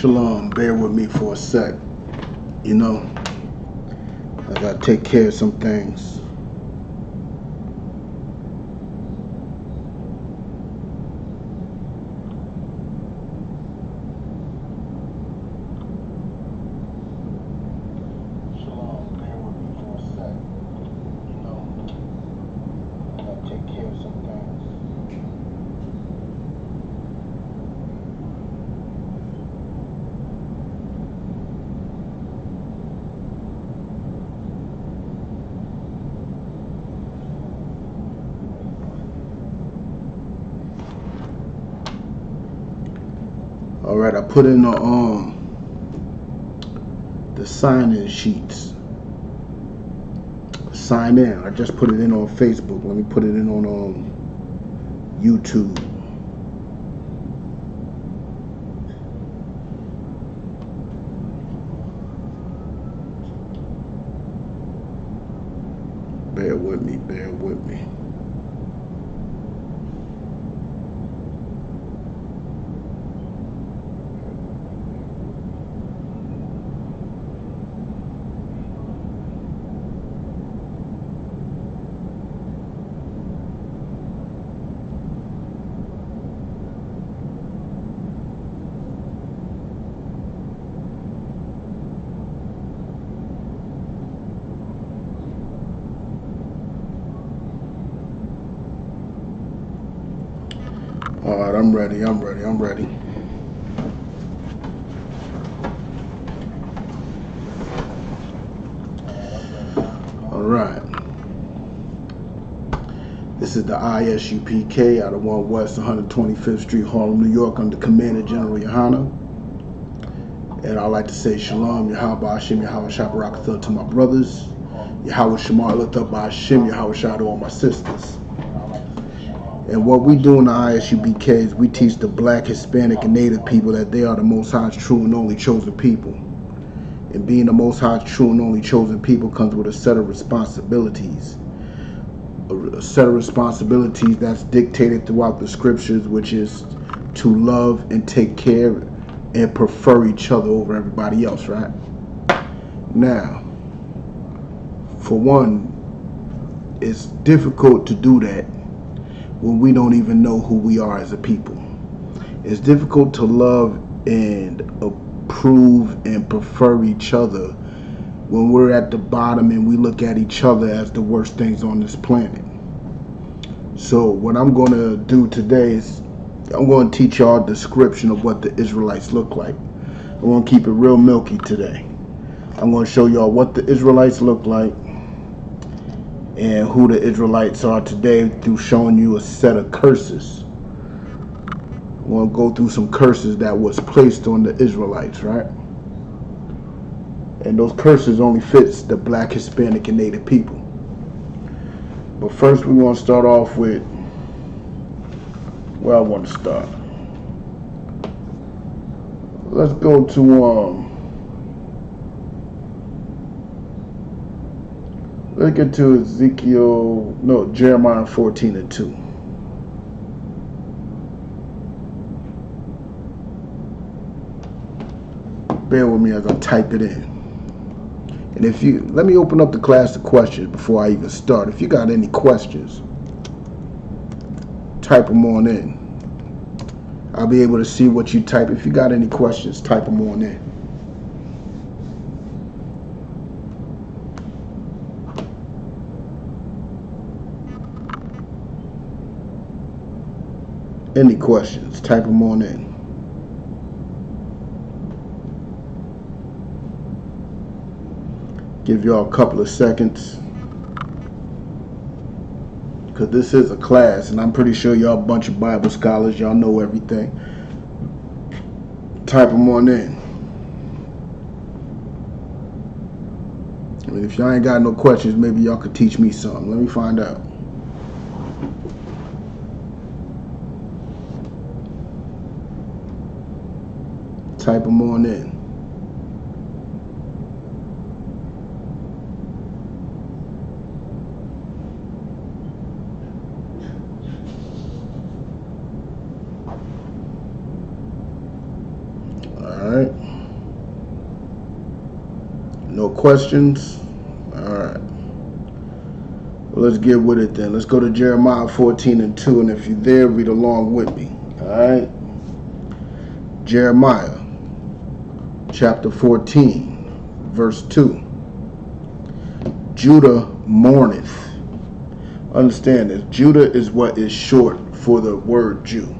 Shalom, bear with me for a sec. You know, I gotta take care of some things. Shalom, bear with me for a sec. You know, I gotta take care of some things. All right, I put in the sign-in sheets. Sign in. I just put it in on Facebook. Let me put it in on YouTube. Bear with me. Bear with me. All right, I'm ready. I'm ready. I'm ready. All right. This is the ISUPK out of 1 West 125th Street, Harlem, New York, under Commander General Yohana. And I'd like to say Shalom, Yahweh Hashem, Yahweh Shabarakatha to my brothers. Yahweh Shemar Latha Hashem, Yahweh Shah to all my sisters. And what we do in the ISUPK is we teach the black, Hispanic, and Native people that they are the Most High's true and only chosen people. And being the Most High's true and only chosen people comes with a set of responsibilities. A set of responsibilities that's dictated throughout the scriptures, which is to love and take care and prefer each other over everybody else, right? Now, for one, it's difficult to do that when we don't even know who we are as a people. It's difficult to love and approve and prefer each other when we're at the bottom and we look at each other as the worst things on this planet. So what I'm going to do today is I'm going to teach y'all a description of what the Israelites look like. I'm going to keep it real milky today. I'm going to show y'all what the Israelites look like and who the Israelites are today through showing you a set of curses. I'm going to go through some curses that was placed on the Israelites, right? And those curses only fits the black, Hispanic, and Native people. But first we want to start off with where I want to start. Let's go to let's get to Jeremiah 14:2. Bear with me as I type it in. And if you, let me open up the class to questions before I even start. If you got any questions, type them on in. I'll be able to see what you type. If you got any questions, type them on in. Any questions, type them on in. Give y'all a couple of seconds, because this is a class and I'm pretty sure y'all a bunch of Bible scholars, y'all know everything. Type them on in. I mean, if y'all ain't got no questions, maybe y'all could teach me something. Let me find out. Type them on in. All right. questions? All right. Well, let's get with it then. Let's go to Jeremiah 14:2, and if you're there, read along with me. All right. Jeremiah chapter 14, verse 2. Judah mourneth. Understand this. Judah is what is short for the word Jew.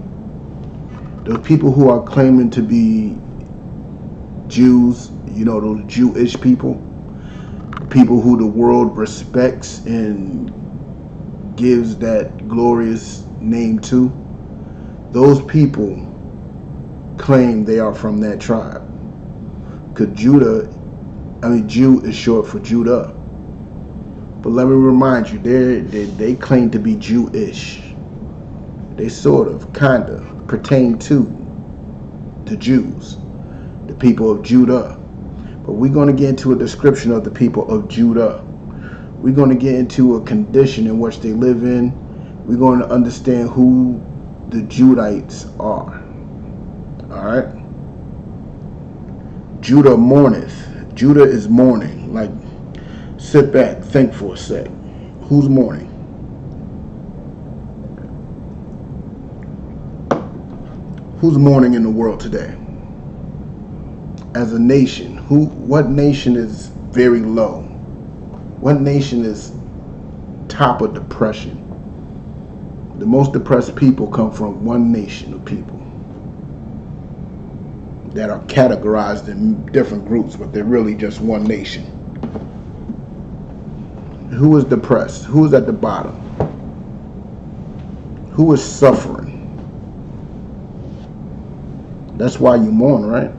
The people who are claiming to be Jews, you know, those Jewish people who the world respects and gives that glorious name to, those people claim they are from that tribe. Because Jew is short for Judah. But let me remind you, they claim to be Jewish. They sort of, kind of, pertain to the Jews, the people of Judah. But we're going to get into a description of the people of Judah. We're going to get into a condition in which they live in. We're going to understand who the Judites are. All right? Judah mourneth. Judah is mourning. Like, sit back, think for a sec. Who's mourning? Who's mourning in the world today? As a nation, what nation is very low? What nation is top of depression? The most depressed people come from one nation of people that are categorized in different groups, but they're really just one nation. Who is depressed? Who is at the bottom? Who is suffering? That's why you mourn, right?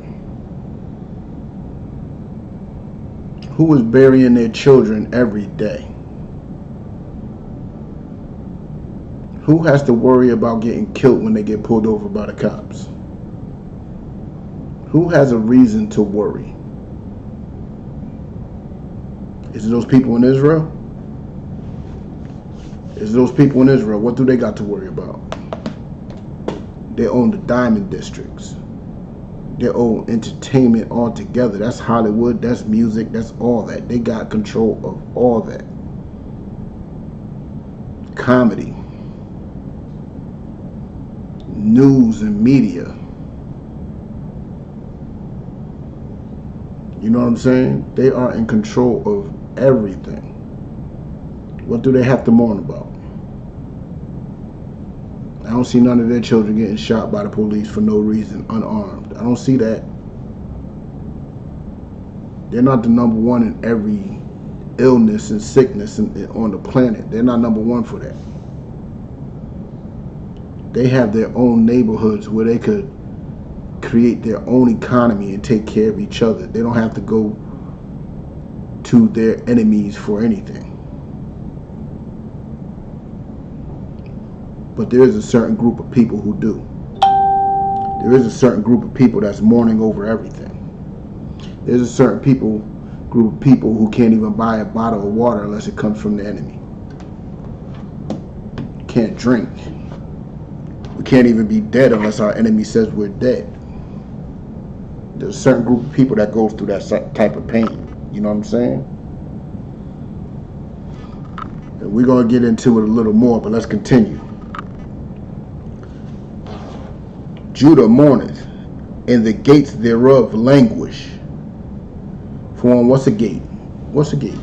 Who is burying their children every day? Who has to worry about getting killed when they get pulled over by the cops? Who has a reason to worry? Is it those people in Israel? Is it those people in Israel? What do they got to worry about? They own the diamond districts. They own entertainment altogether. That's Hollywood, that's music, that's all that. They got control of all that. Comedy, news and media. You know what I'm saying? They are in control of everything. What do they have to mourn about? I don't see none of their children getting shot by the police for no reason, unarmed. I don't see that. They're not the number one in every illness and sickness on the planet. They're not number one for that. They have their own neighborhoods where they could create their own economy and take care of each other. They don't have to go to their enemies for anything. But there is a certain group of people who do. There is a certain group of people that's mourning over everything. There's a certain group of people who can't even buy a bottle of water unless it comes from the enemy. Can't drink. We can't even be dead unless our enemy says we're dead. There's a certain group of people that goes through that type of pain. You know what I'm saying? And we're going to get into it a little more, but let's continue. Judah mourneth, and the gates thereof languish. For what's a gate? What's a gate?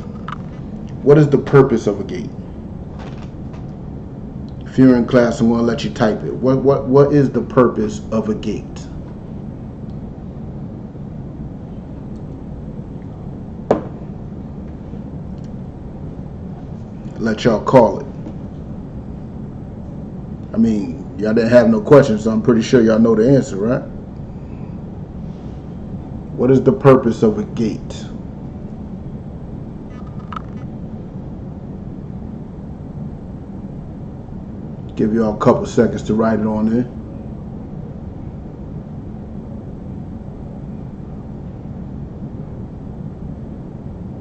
What is the purpose of a gate? If you're in class, I'm going to let you type it. What is the purpose of a gate? Let y'all call it. I mean, y'all didn't have no questions, so I'm pretty sure y'all know the answer, right? What is the purpose of a gate? Give y'all a couple seconds to write it on there.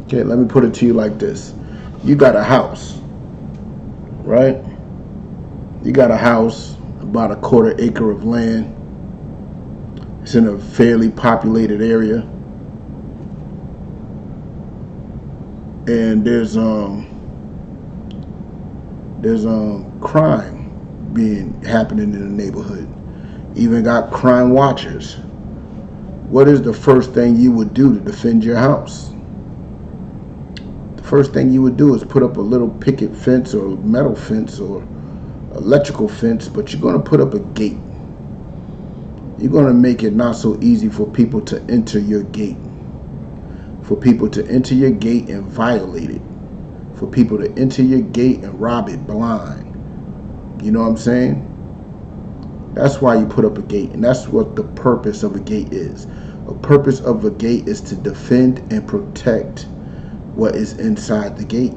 Okay, let me put it to you like this. You got a house, right? You got a house, about a 1/4 acre of land. It's in a fairly populated area. and there's crime being happening in the neighborhood. Even got crime watchers. What is the first thing you would do to defend your house? The first thing you would do is put up a little picket fence or metal fence or electrical fence, but you're going to put up a gate. You're going to make it not so easy for people to enter your gate. For people to enter your gate and violate it. For people to enter your gate and rob it blind. You know what I'm saying? That's why you put up a gate, and that's what the purpose of a gate is. A purpose of a gate is to defend and protect what is inside the gate.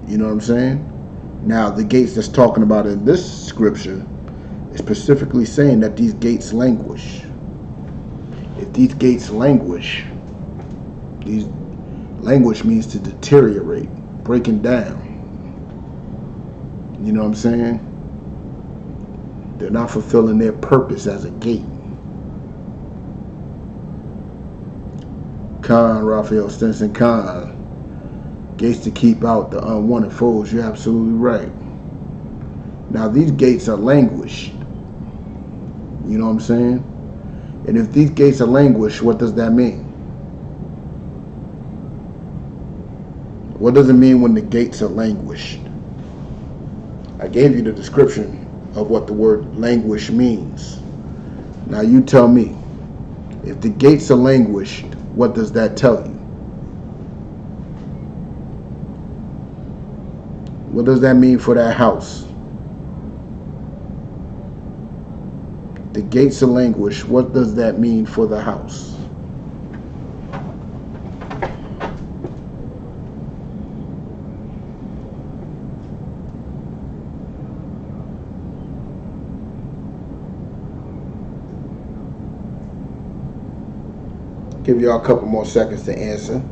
You know what I'm saying? Now, the gates that's talking about in this scripture is specifically saying that these gates languish. If these gates languish, languish means to deteriorate, breaking down. You know what I'm saying? They're not fulfilling their purpose as a gate. Khan, Raphael Stinson, Khan. Gates to keep out the unwanted foes. You're absolutely right. Now, these gates are languished. You know what I'm saying? And if these gates are languished, what does that mean? What does it mean when the gates are languished? I gave you the description of what the word languish means. Now you tell me, if the gates are languished, what does that tell you? What does that mean for that house? The gates are languished. What does that mean for the house? Give y'all a couple more seconds to answer.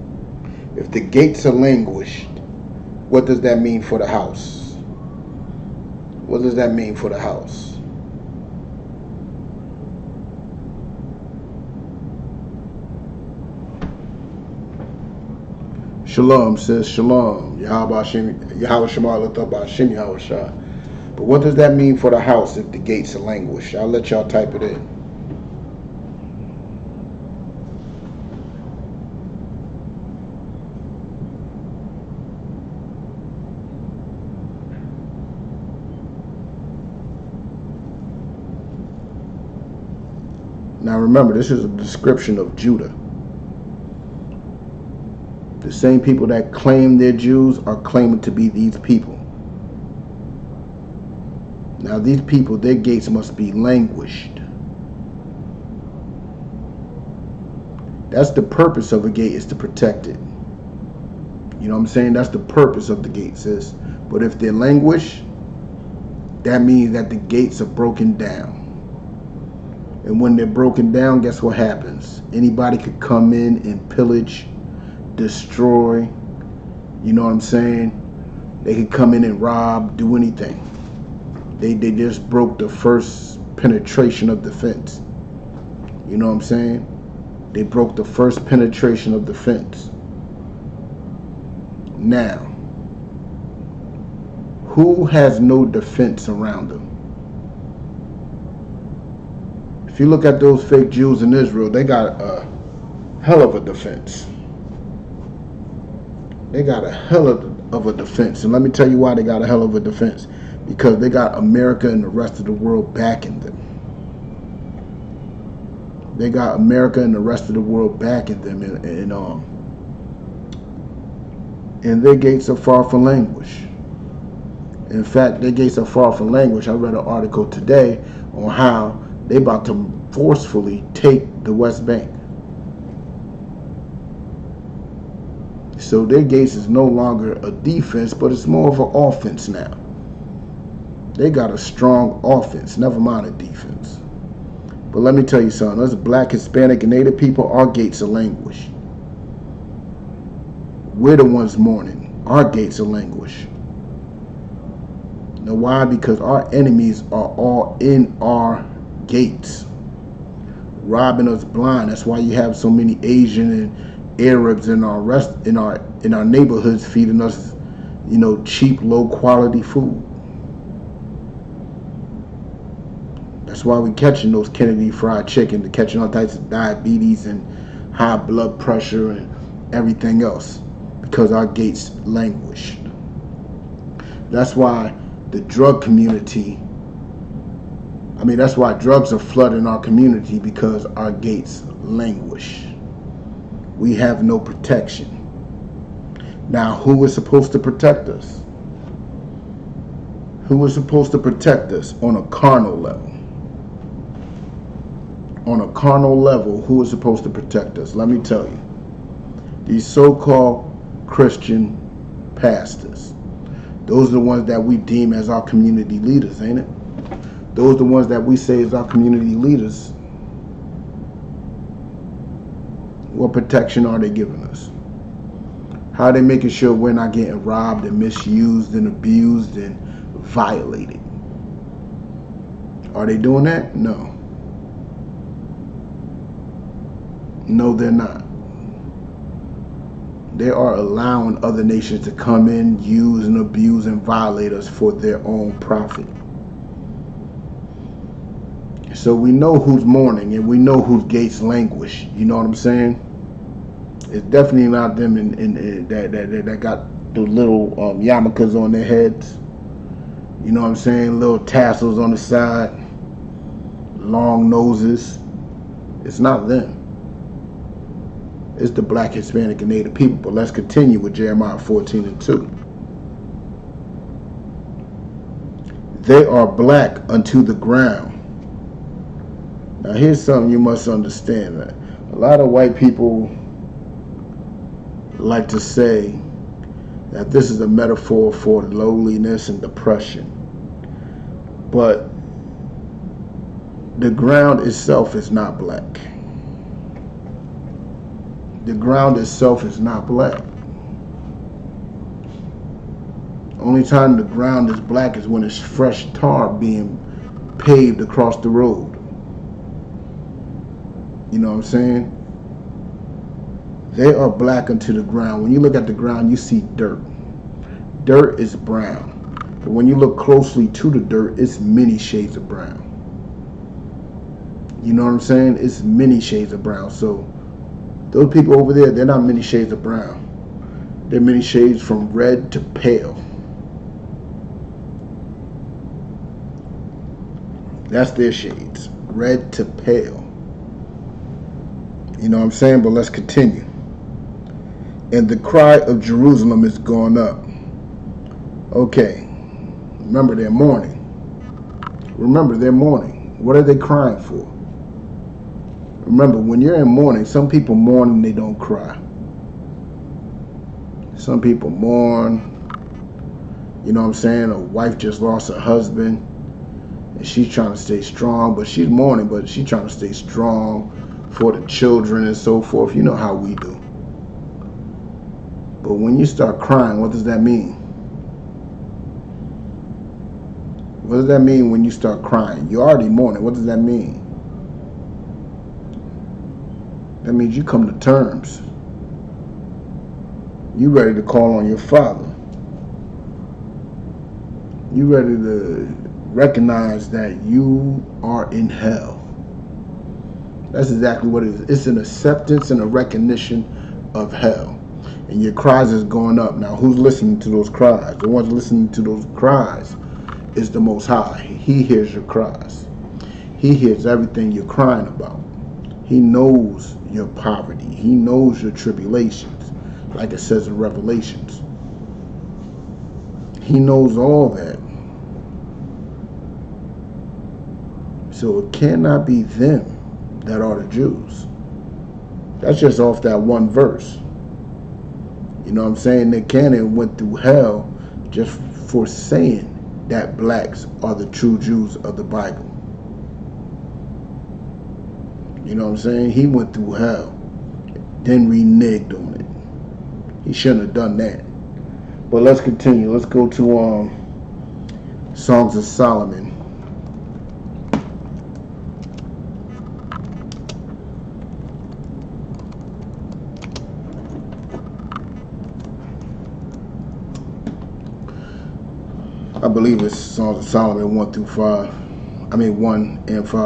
If the gates are languished, what does that mean for the house? What does that mean for the house? Shalom, sis. Shalom. Yahweh Shema Latha B'Hashem Yahweh Shah. But what does that mean for the house if the gates are languished? I'll let y'all type it in. Now remember, this is a description of Judah. The same people that claim they're Jews are claiming to be these people. Now these people, their gates must be languished. That's the purpose of a gate, is to protect it. You know what I'm saying? That's the purpose of the gate, sis. But if they're languished, that means that the gates are broken down. And when they're broken down, guess what happens? Anybody could come in and pillage, destroy. You know what I'm saying? They could come in and rob, do anything. They just broke the first penetration of the fence. You know what I'm saying? They broke the first penetration of the fence. Now, who has no defense around them? If you look at those fake Jews in Israel, they got a hell of a defense. They got a hell of a defense. And let me tell you why they got a hell of a defense. Because they got America and the rest of the world backing them. They got America and the rest of the world backing them. And their gates are far from languish. In fact, their gates are far from languish. I read an article today on how they about to forcefully take the West Bank. So their gates is no longer a defense, but it's more of an offense now. They got a strong offense, never mind a defense. But let me tell you something, us Black, Hispanic, and Native people, our gates are languish. We're the ones mourning. Our gates are languish. Now why? Because our enemies are all in our gates, robbing us blind. That's why you have so many Asian Arabs in our neighborhoods feeding us, cheap, low quality food. That's why we catching those Kennedy Fried Chicken, catching all types of diabetes and high blood pressure and everything else, because our gates languished. That's why the drug community, that's why drugs are flooding our community, because our gates languish. We have no protection. Now, who is supposed to protect us? Who is supposed to protect us on a carnal level? On a carnal level, who is supposed to protect us? Let me tell you. These so-called Christian pastors. Those are the ones that we deem as our community leaders, ain't it? Those are the ones that we say is our community leaders. What protection are they giving us? How are they making sure we're not getting robbed and misused and abused and violated? Are they doing that? No. No, they're not. They are allowing other nations to come in, use and abuse and violate us for their own profit. So we know who's mourning and we know whose gates languish. You know what I'm saying? It's definitely not them that got the little yarmulkes on their heads. You know what I'm saying? Little tassels on the side, long noses. It's not them. It's the black, Hispanic, and Native people. But let's continue with Jeremiah 14:2. They are black unto the ground. Now here's something you must understand. That a lot of white people like to say that this is a metaphor for lowliness and depression. But the ground itself is not black. The ground itself is not black. Only time the ground is black is when it's fresh tar being paved across the road. You know what I'm saying? They are black unto the ground. When you look at the ground, you see dirt. Dirt is brown. But when you look closely to the dirt, it's many shades of brown. You know what I'm saying? It's many shades of brown. So those people over there, they're not many shades of brown. They're many shades from red to pale. That's their shades. Red to pale. You know what I'm saying? But let's continue. And the cry of Jerusalem is gone up. Okay. Remember, they're mourning. Remember, they're mourning. What are they crying for? Remember, when you're in mourning, some people mourn and they don't cry. Some people mourn. You know what I'm saying? A wife just lost her husband and she's trying to stay strong, but she's mourning, but she's trying to stay strong for the children and so forth. You know how we do. But when you start crying, what does that mean? What does that mean when you start crying? You're already mourning. What does that mean? That means you come to terms. You ready to call on your Father. You ready to recognize that you are in hell. That's exactly what it is. It's an acceptance and a recognition of hell. And your cries is going up. Now, who's listening to those cries? The ones listening to those cries is the Most High. He hears your cries. He hears everything you're crying about. He knows your poverty. He knows your tribulations, like it says in Revelations. He knows all that. So it cannot be them that are the Jews. That's just off that one verse. You know what I'm saying? Nick Cannon went through hell just for saying that blacks are the true Jews of the Bible. You know what I'm saying? He went through hell, then reneged on it. He shouldn't have done that. But let's continue. Let's go to Songs of Solomon. believe it's Songs of Solomon 1 through 5. I mean 1 and 5.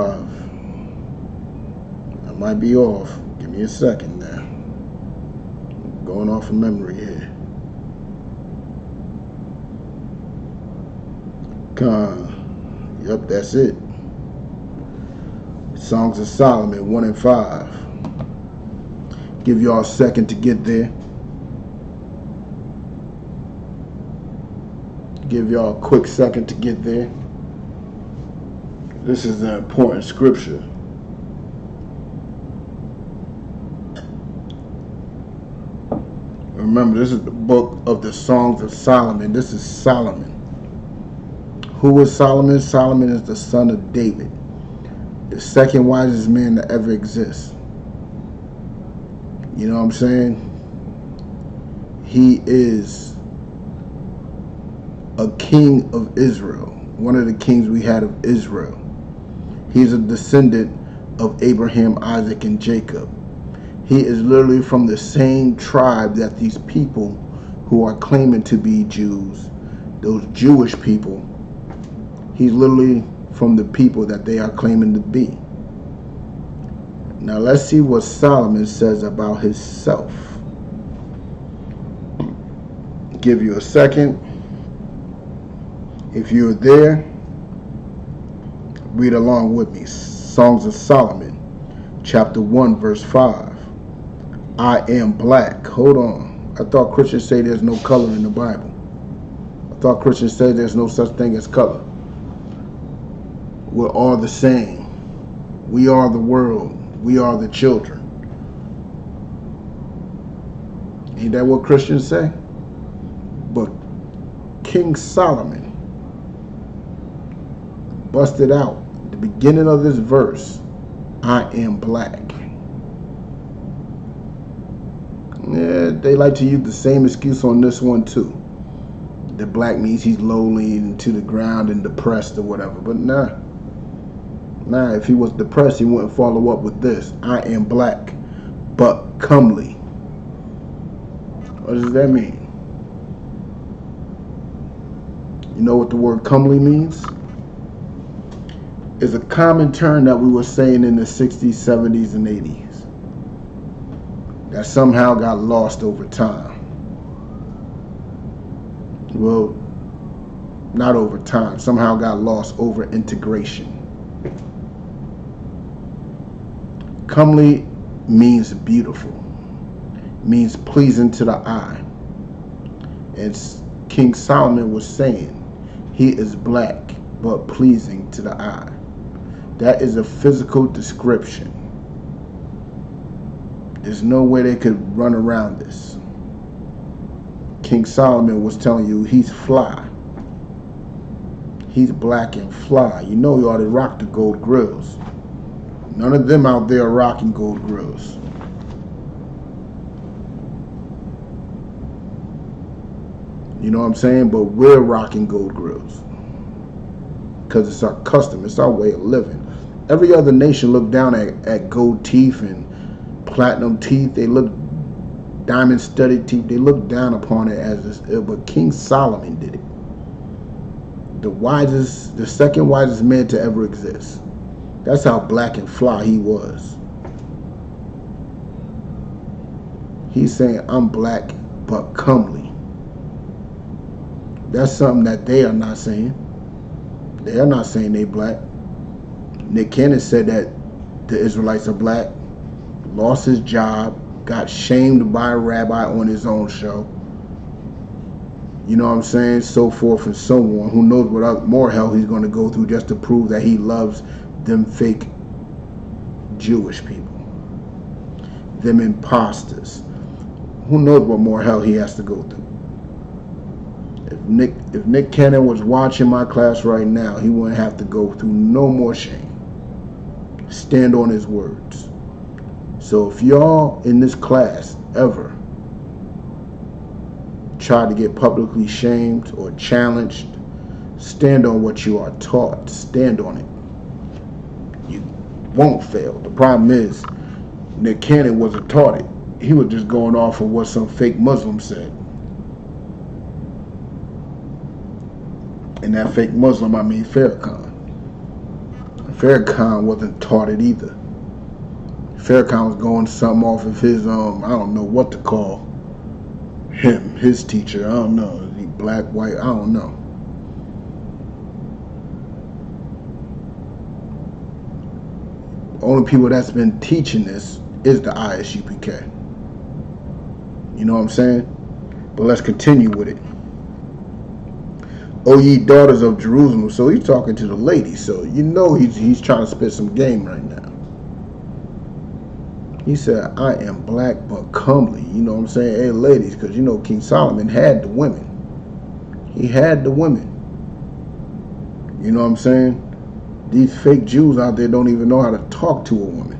I might be off. Give me a second now. I'm going off of memory here. Yep, that's it. Songs of Solomon 1 and 5. Give y'all a second to get there. Give y'all a quick second to get there. This is an important scripture. Remember, this is the book of the Songs of Solomon. This is Solomon. Who is Solomon? Solomon is the son of David, the second wisest man to ever exist. You know what I'm saying? He is a king of Israel, one of the kings we had of Israel. He's a descendant of Abraham, Isaac, and Jacob. He is literally from the same tribe that these people who are claiming to be Jews, those Jewish people, he's literally from the people that they are claiming to be. Now let's see what Solomon says about himself. Give you a second. If you're there, read along with me. Songs of Solomon, chapter 1, verse 5. I am black. Hold on. I thought Christians say there's no color in the Bible. I thought Christians say there's no such thing as color. We're all the same. We are the world. We are the children. Ain't that what Christians say? But King Solomon busted out at the beginning of this verse, I am black. Yeah, they like to use the same excuse on this one too. That black means he's lowly and to the ground and depressed or whatever. But nah, if he was depressed, he wouldn't follow up with this. I am black, but comely. What does that mean? You know what the word comely means? It's a common term that we were saying in the 60s, 70s, and 80s. That somehow got lost over time. Well, not over time. Somehow got lost over integration. Comely means beautiful, means pleasing to the eye. And King Solomon was saying he is black but pleasing to the eye. That is a physical description. There's no way they could run around this. King Solomon was telling you he's fly. He's black and fly. You know you ought to rock the gold grills. None of them out there are rocking gold grills. You know what I'm saying? But we're rocking gold grills. Because it's our custom. It's our way of living. Every other nation look down at gold teeth and platinum teeth. They look diamond studded teeth. They look down upon it as this. But King Solomon did it. The second wisest man to ever exist. That's how black and fly he was. He's saying, I'm black but comely. That's something that they are not saying. They are not saying they black. Nick Cannon said that the Israelites are black, lost his job, got shamed by a rabbi on his own show. You know what I'm saying? So forth and so on. Who knows what more hell he's going to go through just to prove that he loves them fake Jewish people. Them imposters. Who knows what more hell he has to go through. If Nick Cannon was watching my class right now, he wouldn't have to go through no more shame. Stand on his words. So if y'all in this class ever try to get publicly shamed or challenged, stand on what you are taught. Stand on it. You won't fail. The problem is Nick Cannon wasn't taught it. He was just going off of what some fake Muslim said. And that fake Muslim, I mean Farrakhan. Farrakhan wasn't taught it either. Farrakhan was going something off of his, I don't know what to call him, his teacher. I don't know. Is he black, white? I don't know. Only people that's been teaching this is the ISUPK. You know what I'm saying? But let's continue with it. O ye daughters of Jerusalem. So he's talking to the ladies. So you know he's trying to spit some game right now. He said, I am black but comely. You know what I'm saying? Hey, ladies, because you know King Solomon had the women. He had the women. You know what I'm saying? These fake Jews out there don't even know how to talk to a woman.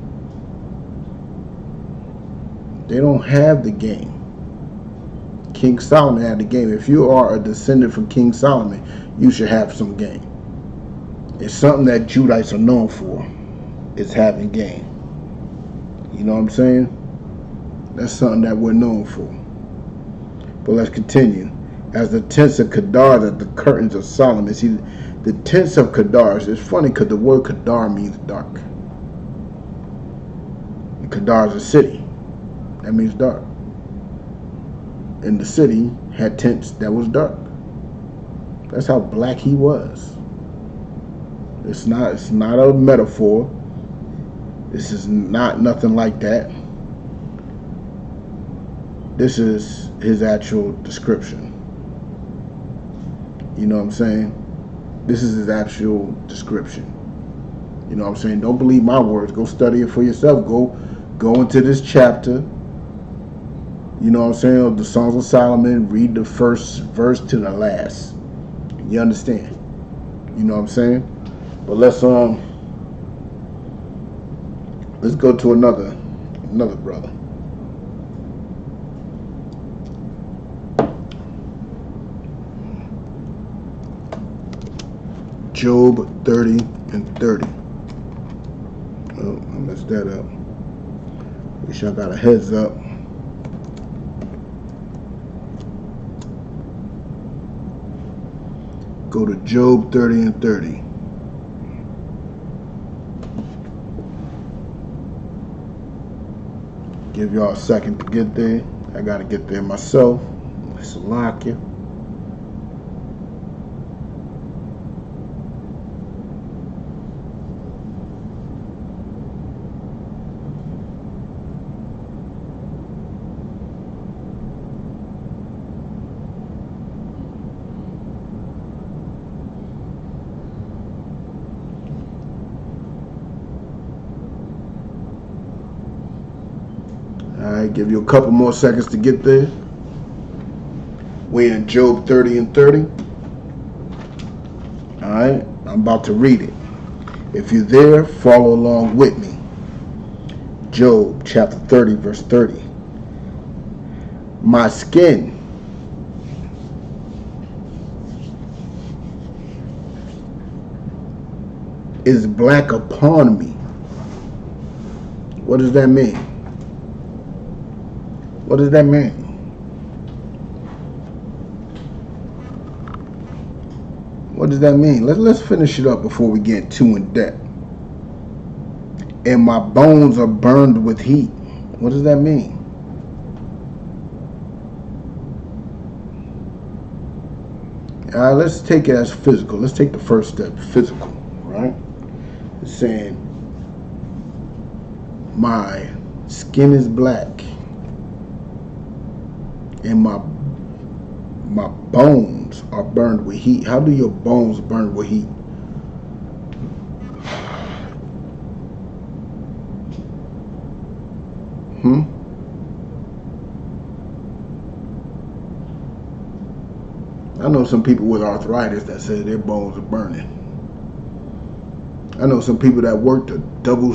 They don't have the game. King Solomon had the game. If you are a descendant from King Solomon, you should have some game. It's something that Judites are known for, is having game. You know what I'm saying? That's something that we're known for. But let's continue. As the tents of Kedar, that the curtains of Solomon. See, the tents of Kedar, it's funny because the word Kedar means dark. And Kedar is a city. That means dark. And the city had tents that was dark. That's how black he was. It's not a metaphor. This is not nothing like that. This is his actual description. You know what I'm saying? This is his actual description. You know what I'm saying? Don't believe my words. Go study it for yourself. Go into this chapter. You know what I'm saying? Of the Songs of Solomon. Read the first verse to the last. You understand? You know what I'm saying? But let's go to another brother. Job 30 and 30. Oh, I messed that up. Wish I got a heads up. Go to Job 30 and 30. Give y'all a second to get there. I gotta get there myself. Let's lock you. Alright, give you a couple more seconds to get there. We're in Job 30 and 30. Alright, I'm about to read it. If you're there, follow along with me. Job chapter 30, verse 30. My skin is black upon me. What does that mean? What does that mean? What does that mean? Let's finish it up before we get too in depth. And my bones are burned with heat. What does that mean? Let's take it as physical. Let's take the first step, physical, right? It's saying my skin is black. And my bones are burned with heat. How do your bones burn with heat? I know some people with arthritis that say their bones are burning. I know some people that worked a double.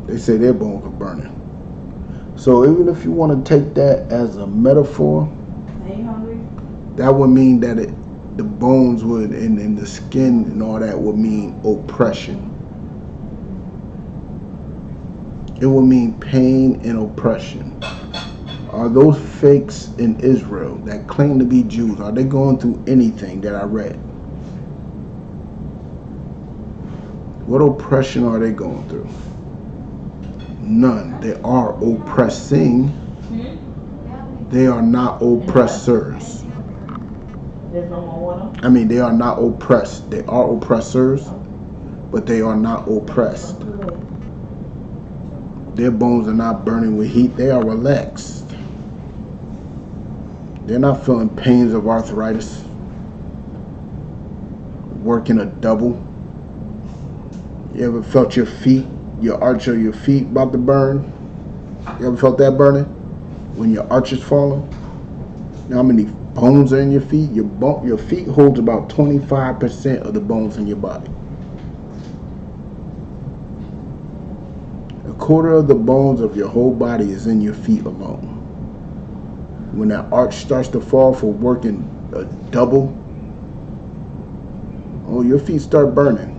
They say their bones are burning. So even if you want to take that as a metaphor, are you hungry? That would mean that the bones would and the skin and all that would mean oppression. It would mean pain and oppression. Are those fakes in Israel that claim to be Jews, are they going through anything that I read? What oppression are they going through? None. They are oppressing. They are not oppressors. I mean, they are not oppressed. They are oppressors, but they are not oppressed. Their bones are not burning with heat. They are relaxed. They're not feeling pains of arthritis, working a double. You ever felt your feet, your arch of your feet about to burn? You ever felt that burning? When your arch is falling? You know how many bones are in your feet? Your feet holds about 25% of the bones in your body. A quarter of the bones of your whole body is in your feet alone. When that arch starts to fall for working a double, oh, your feet start burning.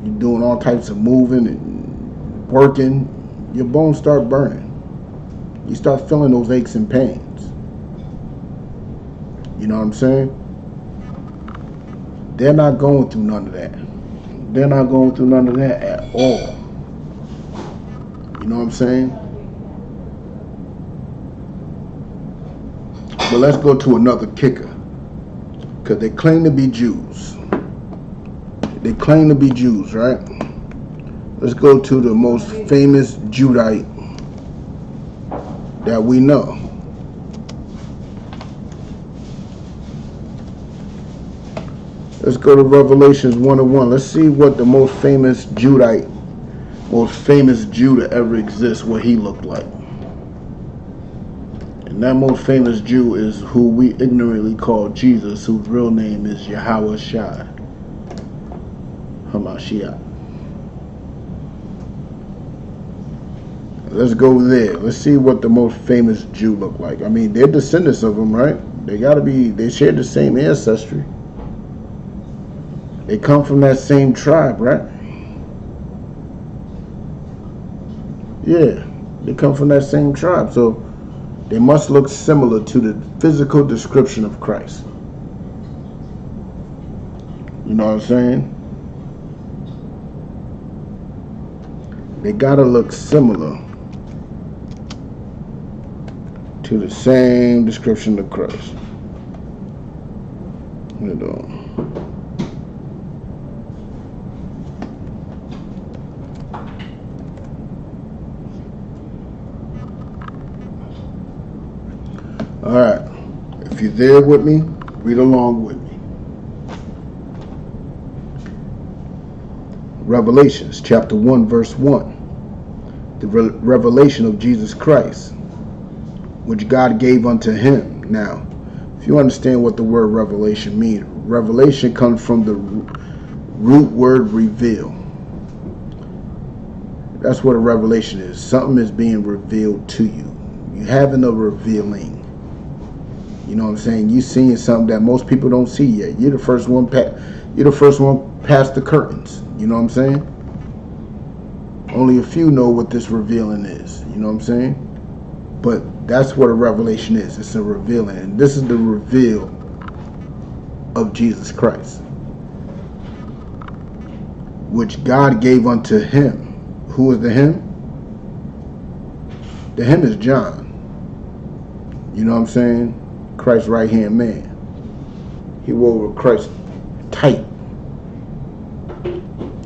You're doing all types of moving and working, your bones start burning. You start feeling those aches and pains. You know what I'm saying? They're not going through none of that. They're not going through none of that at all. You know what I'm saying? But let's go to another kicker. Because they claim to be Jews. They claim to be Jews, right? Let's go to the most famous Judite that we know. Let's go to Revelations 1:1. Let's see what the most famous Judite, most famous Jew to ever exist, what he looked like. And that most famous Jew is who we ignorantly call Jesus, whose real name is Yahweh Shai Hamashiach. Let's go there. Let's see what the most famous Jew looked like. I mean, they're descendants of him, right? They share the same ancestry. They come from that same tribe, right? Yeah, they come from that same tribe. So they must look similar to the physical description of Christ. You know what I'm saying? They gotta look similar to the same description of Christ. You know. All right. If you're there with me, read along with me. Revelations chapter 1 verse 1. The revelation of Jesus Christ, which God gave unto him. Now, if you understand what the word revelation means, revelation comes from the root word reveal. That's what a revelation is. Something is being revealed to you. You're having a revealing. You know what I'm saying? You're seeing something that most people don't see yet. You're the first one past the curtains. You know what I'm saying? Only a few know what this revealing is. You know what I'm saying? But that's what a revelation is. It's a revealing. And this is the reveal of Jesus Christ, which God gave unto him. Who is the him? The him is John. You know what I'm saying? Christ's right hand man. He wore Christ tight.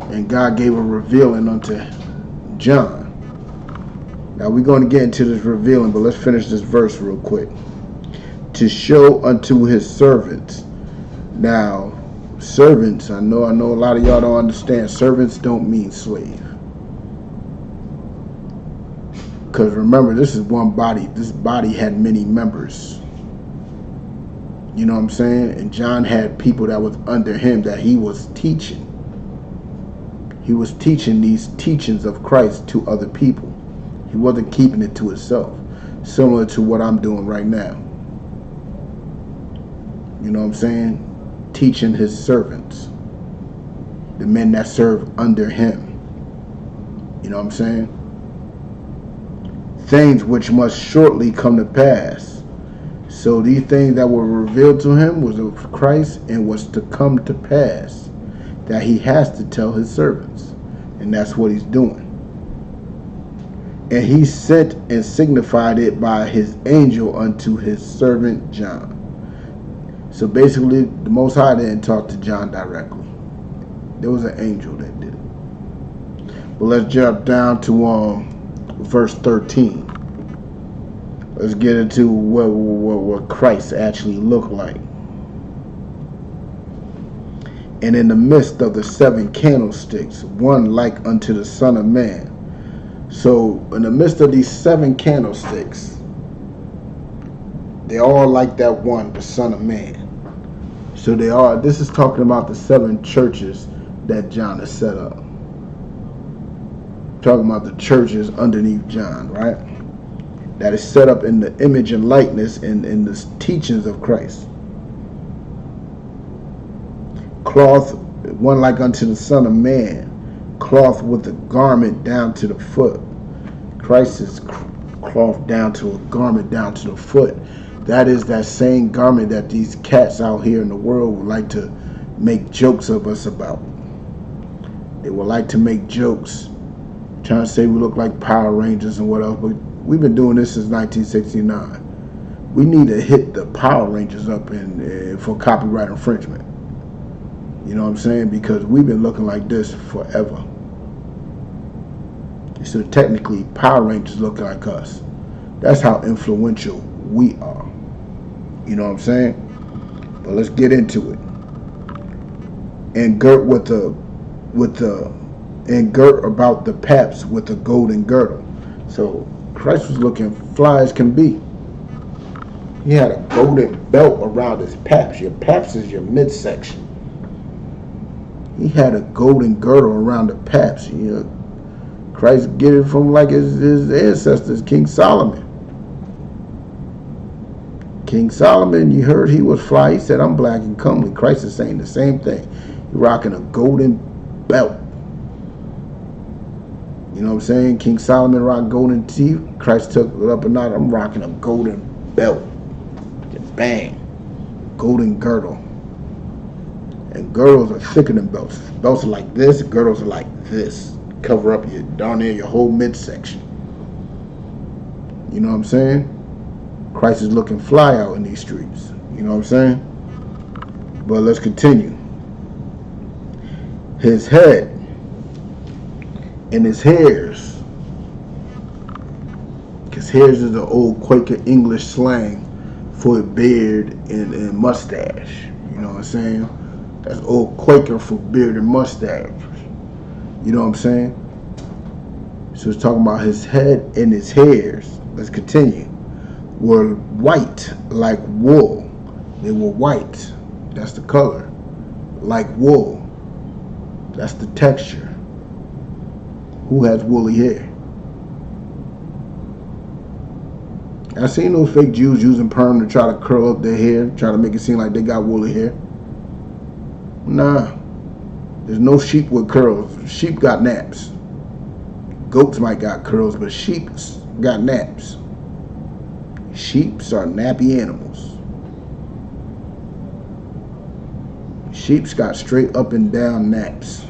And God gave a revealing unto John. Now we're going to get into this revealing, but let's finish this verse real quick. To show unto his servants. Now, servants, I know a lot of y'all don't understand. Servants don't mean slave. Because remember, this is one body. This body had many members. You know what I'm saying? And John had people that was under him that he was teaching. He was teaching these teachings of Christ to other people. He wasn't keeping it to himself. Similar to what I'm doing right now. You know what I'm saying? Teaching his servants. The men that serve under him. You know what I'm saying? things which must shortly come to pass. So these things that were revealed to him was of Christ and was to come to pass, that he has to tell his servants. And that's what he's doing. And he sent and signified it by his angel unto his servant John. So basically, the Most High didn't talk to John directly. There was an angel that did it. But let's jump down to verse 13. Let's get into what Christ actually looked like. And in the midst of the 7 candlesticks, one like unto the Son of Man. So in the midst of these 7 candlesticks, they all like that one, the Son of Man. So they are. This is talking about the 7 churches that John has set up. Talking about the churches underneath John, right? That is set up in the image and likeness and in the teachings of Christ. Cloth, one like unto the Son of Man, cloth with a garment down to the foot. Christ is cloth down to a garment down to the foot. That is that same garment that these cats out here in the world would like to make jokes of us about. They would like to make jokes, trying to say we look like Power Rangers and what else, but we've been doing this since 1969. We need to hit the Power Rangers up for copyright infringement. You know what I'm saying? Because we've been looking like this forever. So technically, Power Rangers look like us. That's how influential we are. You know what I'm saying? But let's get into it. And girt about the paps with a golden girdle. So Christ was looking fly as can be. He had a golden belt around his paps. Your paps is your midsection. He had a golden girdle around the paps. You know, Christ get it from like his ancestors, King Solomon. King Solomon, you heard he was fly. He said, I'm black and comely. Christ is saying the same thing. He's rocking a golden belt. You know what I'm saying? King Solomon rocked golden teeth. Christ took it up a notch. I'm rocking a golden belt. Just bang. Golden girdle. And girdles are thicker than belts. Belts are like this. Girdles are like this. Cover up your down there, your whole midsection. You know what I'm saying? Christ is looking fly out in these streets. You know what I'm saying? But let's continue. His head and his hairs. Because hairs is the old Quaker English slang for a beard and mustache. You know what I'm saying? That's old Quaker for beard and mustache. You know what I'm saying? So it's talking about his head and his hairs. Let's continue. Were white like wool. They were white. That's the color. Like wool. That's the texture. Who has woolly hair? I seen those fake Jews using perm to try to curl up their hair, try to make it seem like they got woolly hair. Nah. There's no sheep with curls. Sheep got naps. Goats might got curls, but sheep's got naps. Sheeps are nappy animals. Sheep's got straight up and down naps.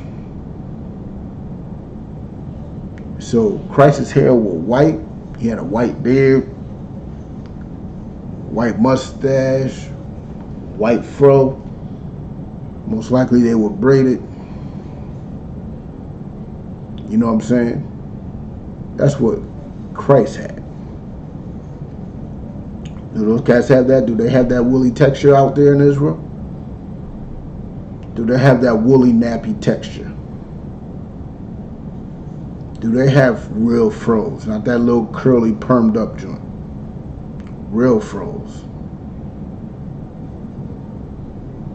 So Christ's hair was white. He had a white beard, white mustache, white fro. Most likely they were braided. You know what I'm saying? That's what Christ had. Do those cats have that? Do they have that woolly texture out there in Israel? Do they have that woolly nappy texture? Do they have real froze? Not that little curly permed up joint. Real froze.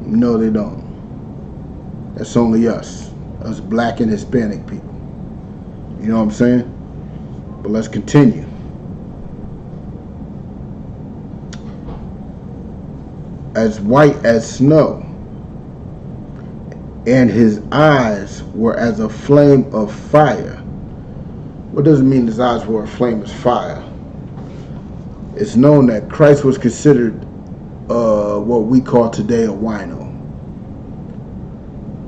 No, they don't. That's only us black and Hispanic people. You know what I'm saying? But let's continue. As white as snow, and his eyes were as a flame of fire. What does it mean his eyes were a flame of fire? It's known that Christ was considered what we call today a wino.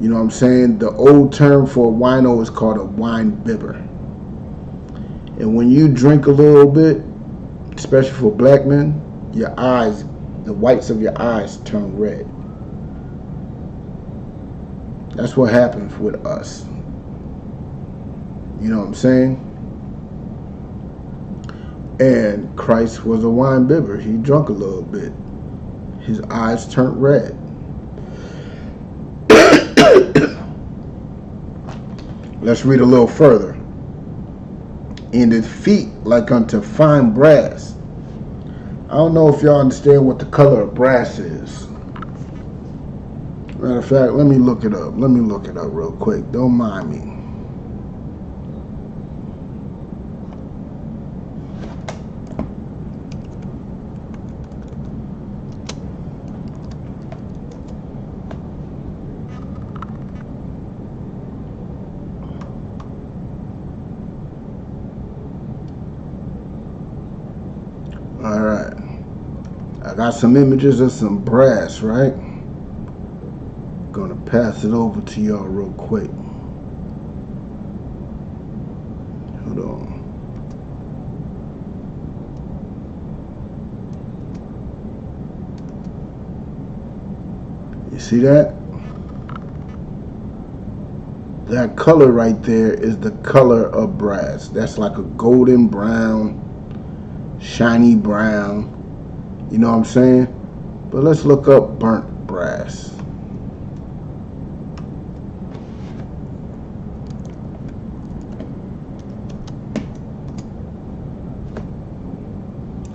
You know what I'm saying? The old term for a wino is called a wine bibber. And when you drink a little bit, especially for black men, your eyes, the whites of your eyes turn red. That's what happens with us. You know what I'm saying? And Christ was a wine bibber. He drank a little bit. His eyes turned red. Let's read a little further. And his feet like unto fine brass. I don't know if y'all understand what the color of brass is. Matter of fact, let me look it up. Let me look it up real quick. Don't mind me. Alright. I got some images of some brass, right? Gonna pass it over to y'all real quick. Hold on. You see that? That color right there is the color of brass. That's like a golden brown, shiny brown. You know what I'm saying? But let's look up burnt brass.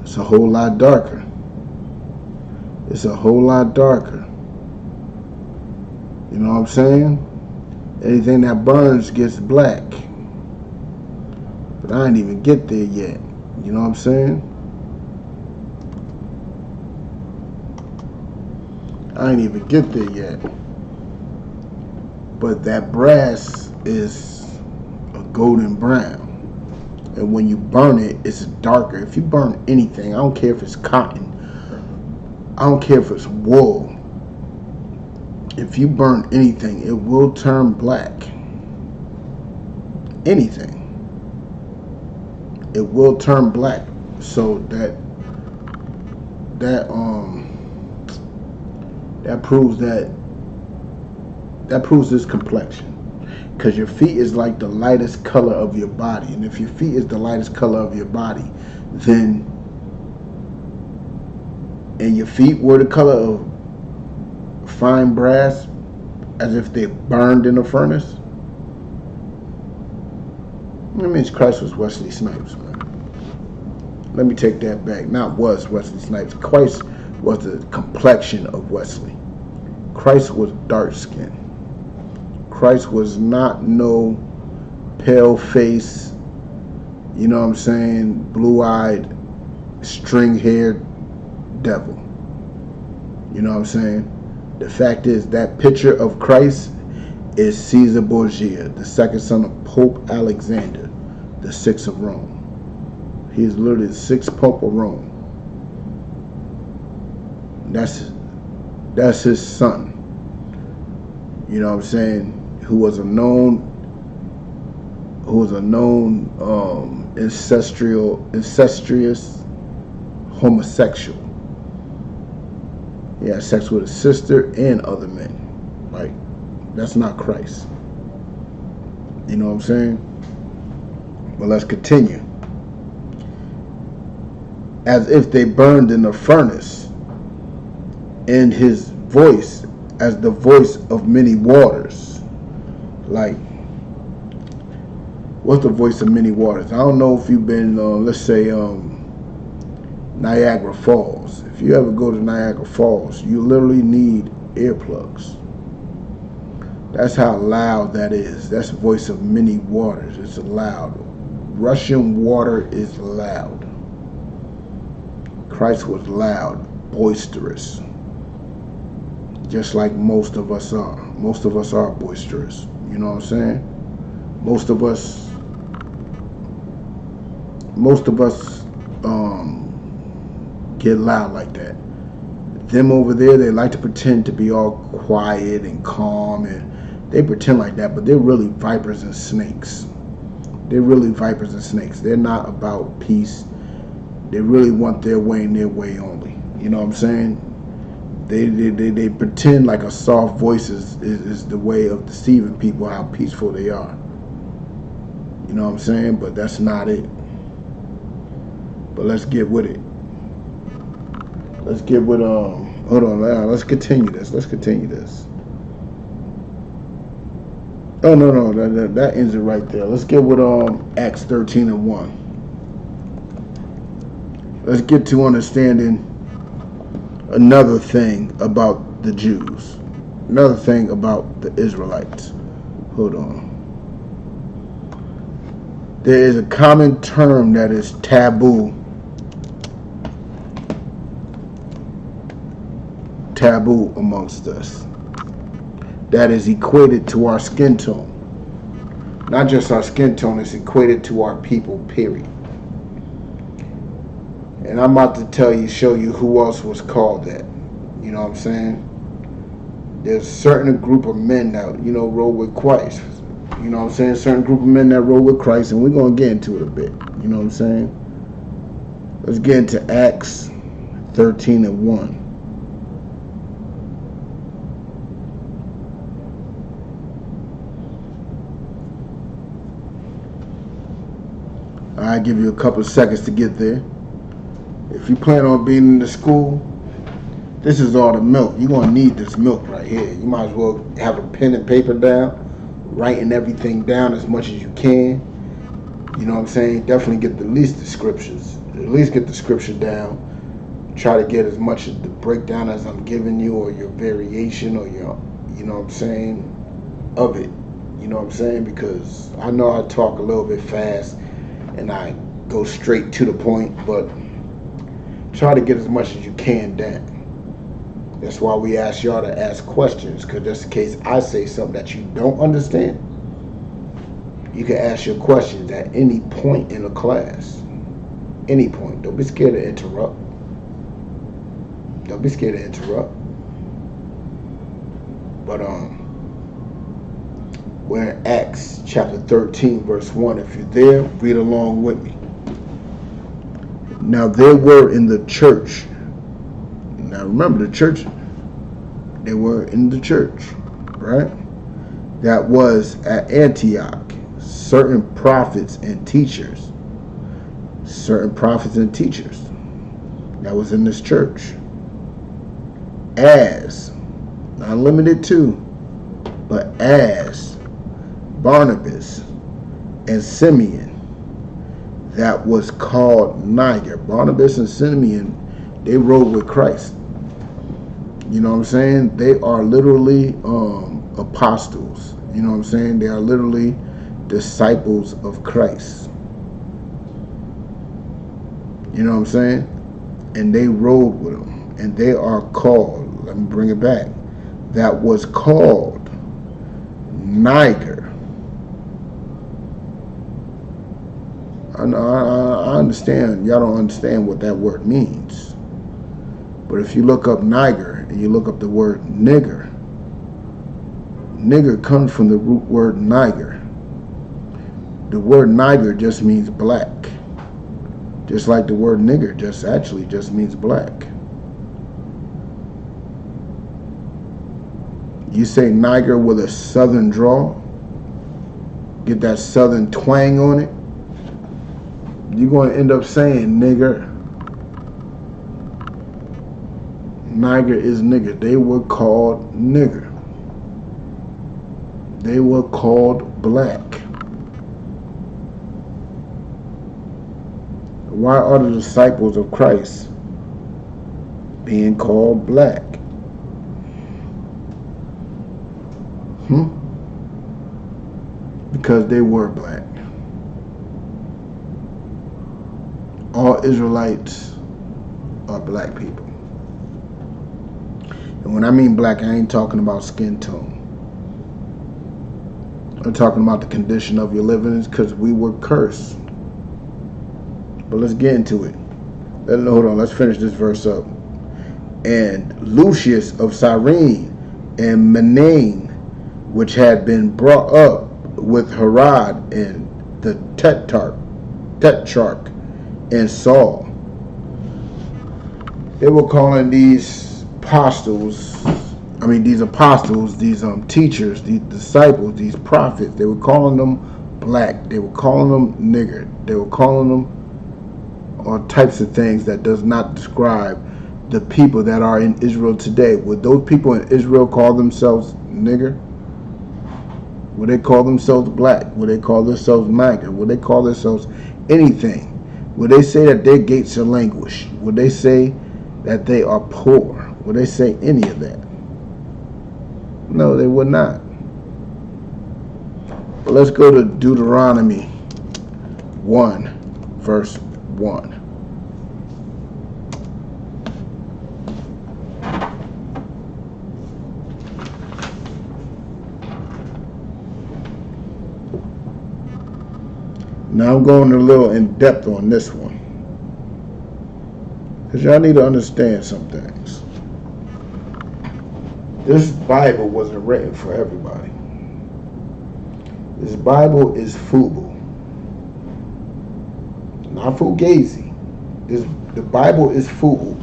It's a whole lot darker. It's a whole lot darker. You know what I'm saying? Anything that burns gets black. But I ain't even get there yet. You know what I'm saying? I ain't even get there yet. But that brass is a golden brown. And when you burn it, it's darker. If you burn anything, I don't care if it's cotton, I don't care if it's wool. If you burn anything, it will turn black. Anything. It will turn black. So that proves this complexion. Because your feet is like the lightest color of your body. And if your feet is the lightest color of your body, then, and your feet were the color of fine brass, as if they burned in a furnace, that means Christ was Wesley Snipes, man. Let me take that back. Not was Wesley Snipes. Christ was the complexion of Wesley. Christ was dark skinned. Christ was not no pale face, you know what I'm saying, blue-eyed, string-haired devil. You know what I'm saying? The fact is, that picture of Christ is Caesar Borgia, the second son of Pope Alexander, the sixth of Rome. He is literally the sixth Pope of Rome. That's his son. You know what I'm saying? Who was a known incestuous homosexual. He had sex with his sister and other men. Like, that's not Christ. You know what I'm saying? But let's continue. As if they burned in a furnace, and his voice as the voice of many waters. Like, what's the voice of many waters? I don't know if you've been, let's say, Niagara Falls. If you ever go to Niagara Falls, you literally need earplugs. That's how loud that is. That's the voice of many waters. It's loud. Russian water is loud. Christ was loud, boisterous. Just like most of us are. Most of us are boisterous. You know what I'm saying? Most of us get loud like that. Them over there, they like to pretend to be all quiet and calm, and they pretend like that, but they're really vipers and snakes. They're really vipers and snakes. They're not about peace. They really want their way and their way only. You know what I'm saying? They pretend like a soft voice is the way of deceiving people how peaceful they are. You know what I'm saying? But that's not it. But let's get with it. Let's get with hold on, let's continue this. Oh no, that ends it right there. Let's get with Acts 13:1. Let's get to understanding another thing about the Jews. Another thing about the Israelites. Hold on. There is a common term that is taboo amongst us, that is equated to our skin tone. Not just our skin tone, it's equated to our people, period. And I'm about to show you who else was called that. You know what I'm saying? There's a certain group of men that, roll with Christ. You know what I'm saying? Certain group of men that roll with Christ, and we're going to get into it a bit. You know what I'm saying? Let's get into Acts 13:1. I'll give you a couple of seconds to get there. If you plan on being in the school, this is all the milk. You're going to need this milk right here. You might as well have a pen and paper down, writing everything down as much as you can. You know what I'm saying? Definitely get at least the scriptures. At least get the scripture down. Try to get as much of the breakdown as I'm giving you, or your variation, or your, you know what I'm saying, of it. You know what I'm saying? Because I know I talk a little bit fast and I go straight to the point, but try to get as much as you can down. That's why we ask y'all to ask questions, because just in case I say something that you don't understand, you can ask your questions at any point in the class. Any point. Don't be scared to interrupt. Don't be scared to interrupt. But we're in Acts chapter 13, verse 1. If you're there, read along with me. Now they were in the church. Now remember the church. They were in the church, right? That was at Antioch. Certain prophets and teachers. Certain prophets and teachers. That was in this church. As, not limited to, but as Barnabas and Simeon, that was called Niger. Barnabas and Simeon, they rode with Christ. You know what I'm saying? They are literally apostles. You know what I'm saying? They are literally disciples of Christ. You know what I'm saying? And they rode with him. And they are called, let me bring it back, that was called Niger. I understand, y'all don't understand what that word means. But if you look up Niger and you look up the word nigger, nigger comes from the root word Niger. The word Niger just means black. Just like the word nigger just means black. You say Niger with a southern drawl, get that southern twang on it, you're going to end up saying nigger. Niger is nigger. They were called nigger. They were called black. Why are the disciples of Christ being called black? Because they were black. All Israelites are black people. And when I mean black, I ain't talking about skin tone. I'm talking about the condition of your living, because we were cursed. But let's get into it. Hold on, let's finish this verse up. And Lucius of Cyrene and Manaen, which had been brought up with Herod and the Tetrarch and Saul. They were calling these apostles, these teachers, these disciples, these prophets, they were calling them black. They were calling them nigger. They were calling them all types of things that does not describe the people that are in Israel today. Would those people in Israel call themselves nigger? Would they call themselves black? Would they call themselves MAGA? Would they call themselves anything? Would they say that their gates are languished? Would they say that they are poor? Would they say any of that? No, they would not. But let's go to Deuteronomy 1, verse 1. Now I'm going a little in depth on this one, because y'all need to understand some things. This Bible wasn't written for everybody. This Bible is FUBU, not Fugazi. The Bible is FUBU.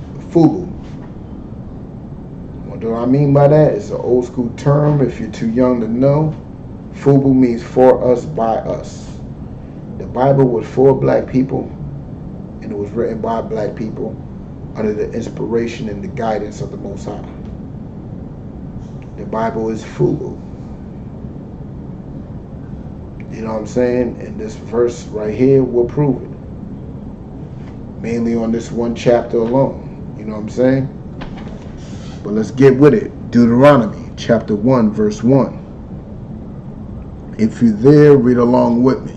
What do I mean by that? It's an old school term. If you're too young to know, FUBU means for us, by us. The Bible was for black people, and it was written by black people under the inspiration and the guidance of the Most High. The Bible is FUBU. You know what I'm saying? And this verse right here will prove it. Mainly on this one chapter alone. You know what I'm saying? But let's get with it. Deuteronomy chapter 1, verse 1. If you're there, read along with me.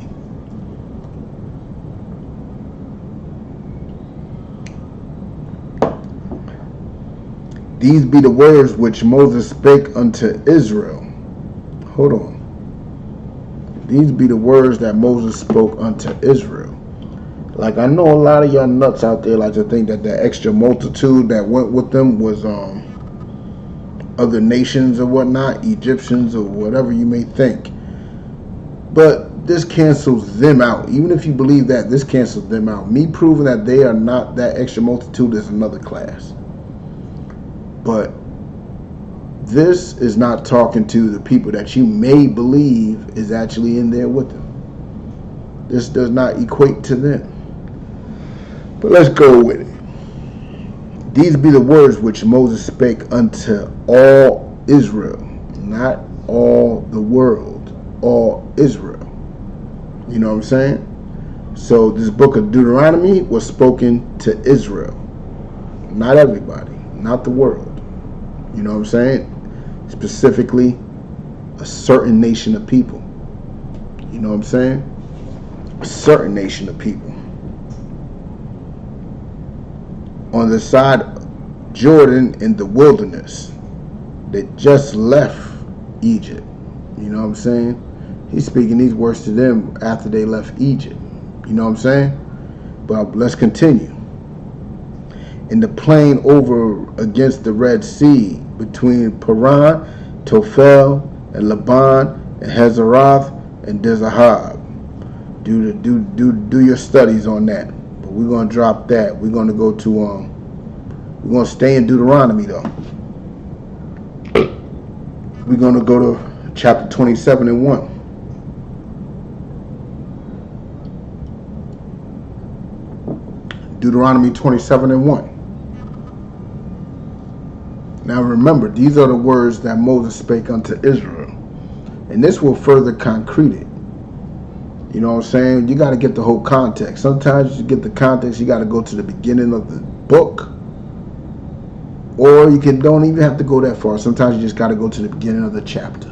These be the words which Moses spake unto Israel. Hold on. These be the words that Moses spoke unto Israel. Like, I know a lot of y'all nuts out there like to think that the extra multitude that went with them was other nations or whatnot, Egyptians or whatever you may think. But this cancels them out. Even if you believe that, this cancels them out. Me proving that they are not that extra multitude is another class. But this is not talking to the people that you may believe is actually in there with them. This does not equate to them. But let's go with it. These be the words which Moses spake unto all Israel, not all the world, all Israel. You know what I'm saying? So this book of Deuteronomy was spoken to Israel, not everybody, not the world. You know what I'm saying? Specifically, a certain nation of people. You know what I'm saying? A certain nation of people. On the side of Jordan in the wilderness, that just left Egypt. You know what I'm saying? He's speaking these words to them after they left Egypt. You know what I'm saying? But let's continue. In the plain over against the Red Sea, between Paran, Tophel, and Laban, and Hazeroth, and Dizahab. Do your studies on that. But we're gonna drop that. We're gonna go to we're gonna stay in Deuteronomy though. We're gonna go to chapter 27 and 1. Deuteronomy 27 and 1. Now remember, these are the words that Moses spake unto Israel. And this will further concrete it. You know what I'm saying? You got to get the whole context. Sometimes you get the context, you got to go to the beginning of the book. Or you don't even have to go that far. Sometimes you just got to go to the beginning of the chapter.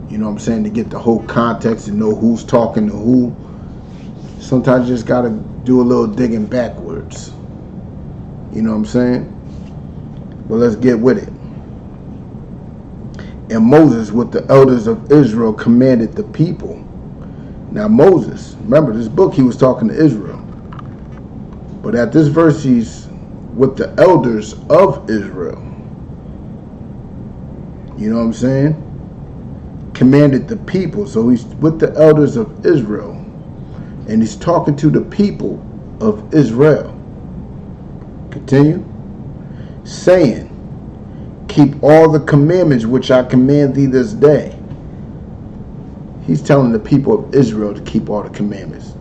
You know what I'm saying? To get the whole context and know who's talking to who. Sometimes you just got to do a little digging backwards. You know what I'm saying? But let's get with it. And Moses with the elders of Israel commanded the people. Now Moses, remember this book, he was talking to Israel. But at this verse, he's with the elders of Israel. You know what I'm saying? Commanded the people. So he's with the elders of Israel. And he's talking to the people of Israel. Continue. Saying, keep all the commandments which I command thee this day. He's telling the people of Israel to keep all the commandments.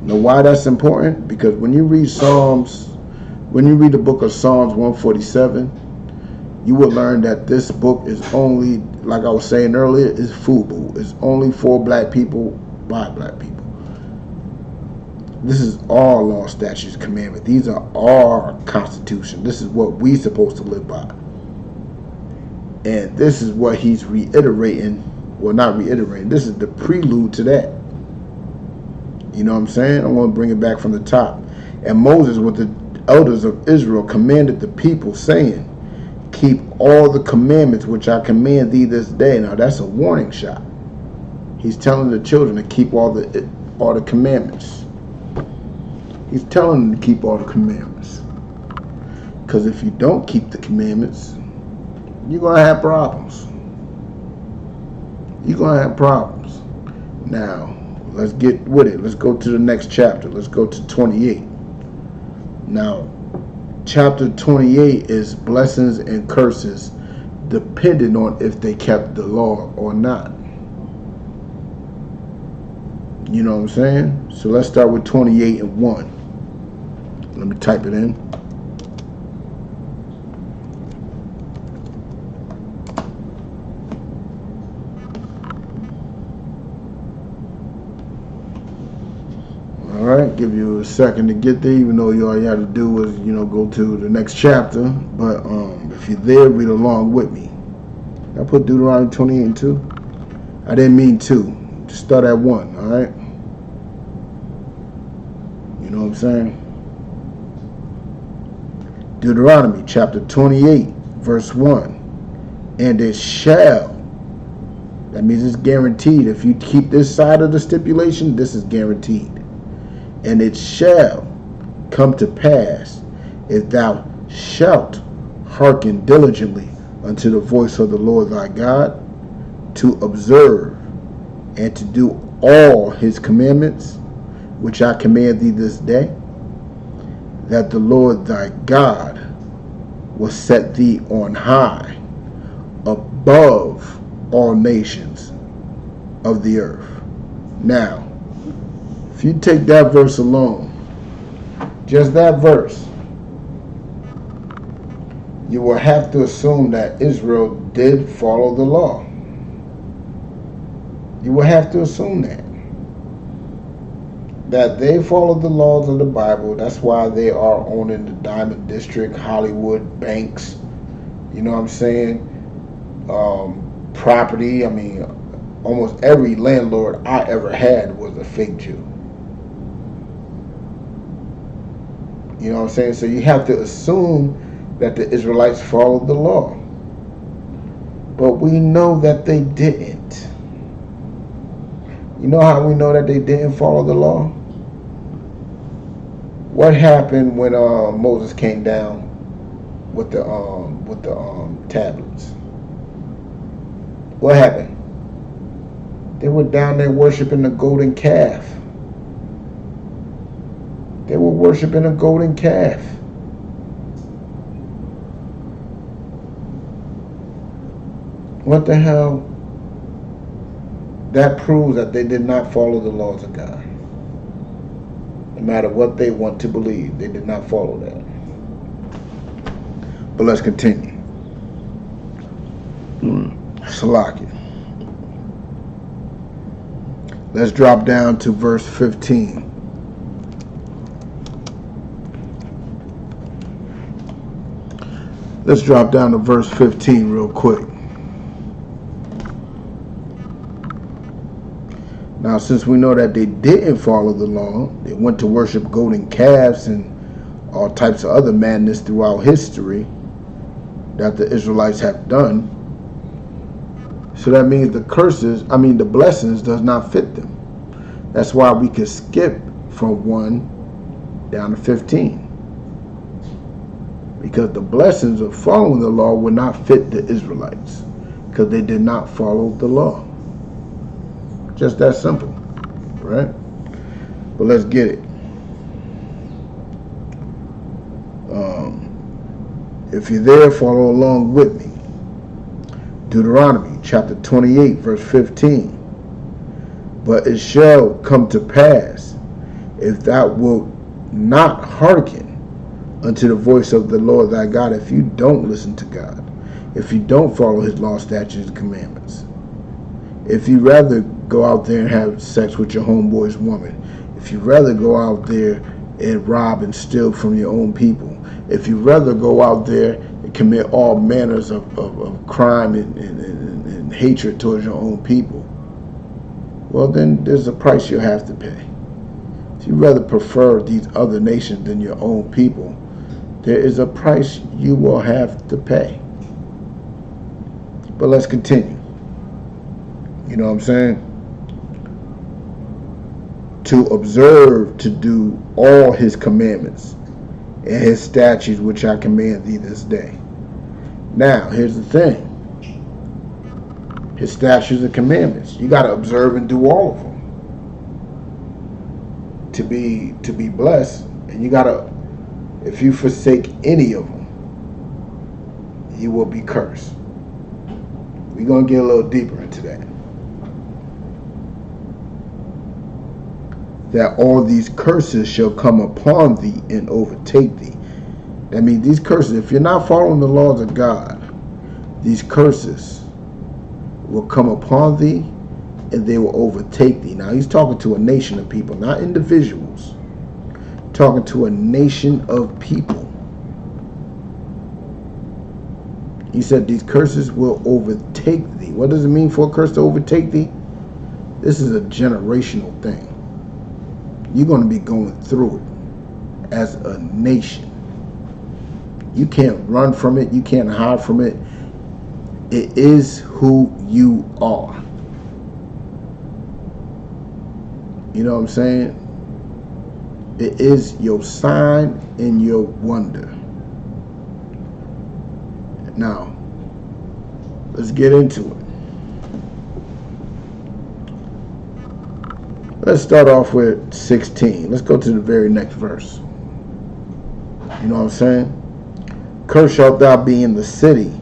You know why that's important? Because when you read the book of Psalms 147, you will learn that this book is only, like I was saying earlier, is FUBU. It's only for black people, by black people. This is our law, statutes, commandments. These are our constitution. This is what we're supposed to live by. And this is what he's reiterating. Well, not reiterating. This is the prelude to that. You know what I'm saying? I want to bring it back from the top. And Moses, with the elders of Israel, commanded the people, saying, keep all the commandments which I command thee this day. Now, that's a warning shot. He's telling the children to keep all the commandments. He's telling them to keep all the commandments. Because if you don't keep the commandments, you're going to have problems. You're going to have problems. Now, let's get with it. Let's go to the next chapter. Let's go to 28. Now, chapter 28 is blessings and curses depending on if they kept the law or not. You know what I'm saying? So let's start with 28 and 1. Let me type it in. Alright, give you a second to get there, even though all you have to do was, go to the next chapter. But if you're there, read along with me. I put Deuteronomy 28 and 2. I didn't mean 2. Just start at 1, alright? You know what I'm saying? Deuteronomy chapter 28, verse 1. And it shall, that means it's guaranteed. If you keep this side of the stipulation, this is guaranteed. And it shall come to pass, if thou shalt hearken diligently unto the voice of the Lord thy God, to observe and to do all his commandments, which I command thee this day, that the Lord thy God will set thee on high above all nations of the earth. Now, if you take that verse alone, just that verse, you will have to assume that Israel did follow the law. You will have to assume that they followed the laws of the Bible. That's why they are owning the Diamond District, Hollywood, banks, you know what I'm saying? Property. I mean, almost every landlord I ever had was a fake Jew. You know what I'm saying? So you have to assume that the Israelites followed the law. But we know that they didn't. You know how we know that they didn't follow the law? What happened when Moses came down with the tablets? What happened? They were down there worshiping the golden calf. They were worshiping a golden calf. What the hell? That proves that they did not follow the laws of God. No matter what they want to believe, they did not follow that. But let's continue. Salaki. Let's drop down to verse 15. Let's drop down to verse 15 real quick. Now, since we know that they didn't follow the law, they went to worship golden calves and all types of other madness throughout history that the Israelites have done. So that means the blessings does not fit them. That's why we could skip from 1 down to 15. Because the blessings of following the law would not fit the Israelites, because they did not follow the law. Just that simple, right? But let's get it. If you're there, follow along with me. Deuteronomy chapter 28, verse 15. But it shall come to pass, if thou wilt not hearken unto the voice of the Lord thy God, if you don't listen to God, if you don't follow his law, statutes, and commandments, if you rather go out there and have sex with your homeboy's woman, if you rather go out there and rob and steal from your own people, if you rather go out there and commit all manners of crime and hatred towards your own people, well, then there's a price you'll have to pay. If you rather prefer these other nations than your own people, there is a price you will have to pay. But let's continue. You know what I'm saying? To observe to do all his commandments and his statutes which I command thee this day. Now, here's the thing. His statutes and commandments. You got to observe and do all of them to be blessed. And you got to, if you forsake any of them, you will be cursed. We're going to get a little deeper into that. That all these curses shall come upon thee and overtake thee. That means these curses, if you're not following the laws of God, these curses will come upon thee and they will overtake thee. Now he's talking to a nation of people, not individuals. Talking to a nation of people. He said these curses will overtake thee. What does it mean for a curse to overtake thee? This is a generational thing. You're going to be going through it as a nation. You can't run from it. You can't hide from it. It is who you are. You know what I'm saying? It is your sign and your wonder. Now, let's get into it. Let's start off with 16. Let's go to the very next verse. You know what I'm saying? Cursed shalt thou be in the city,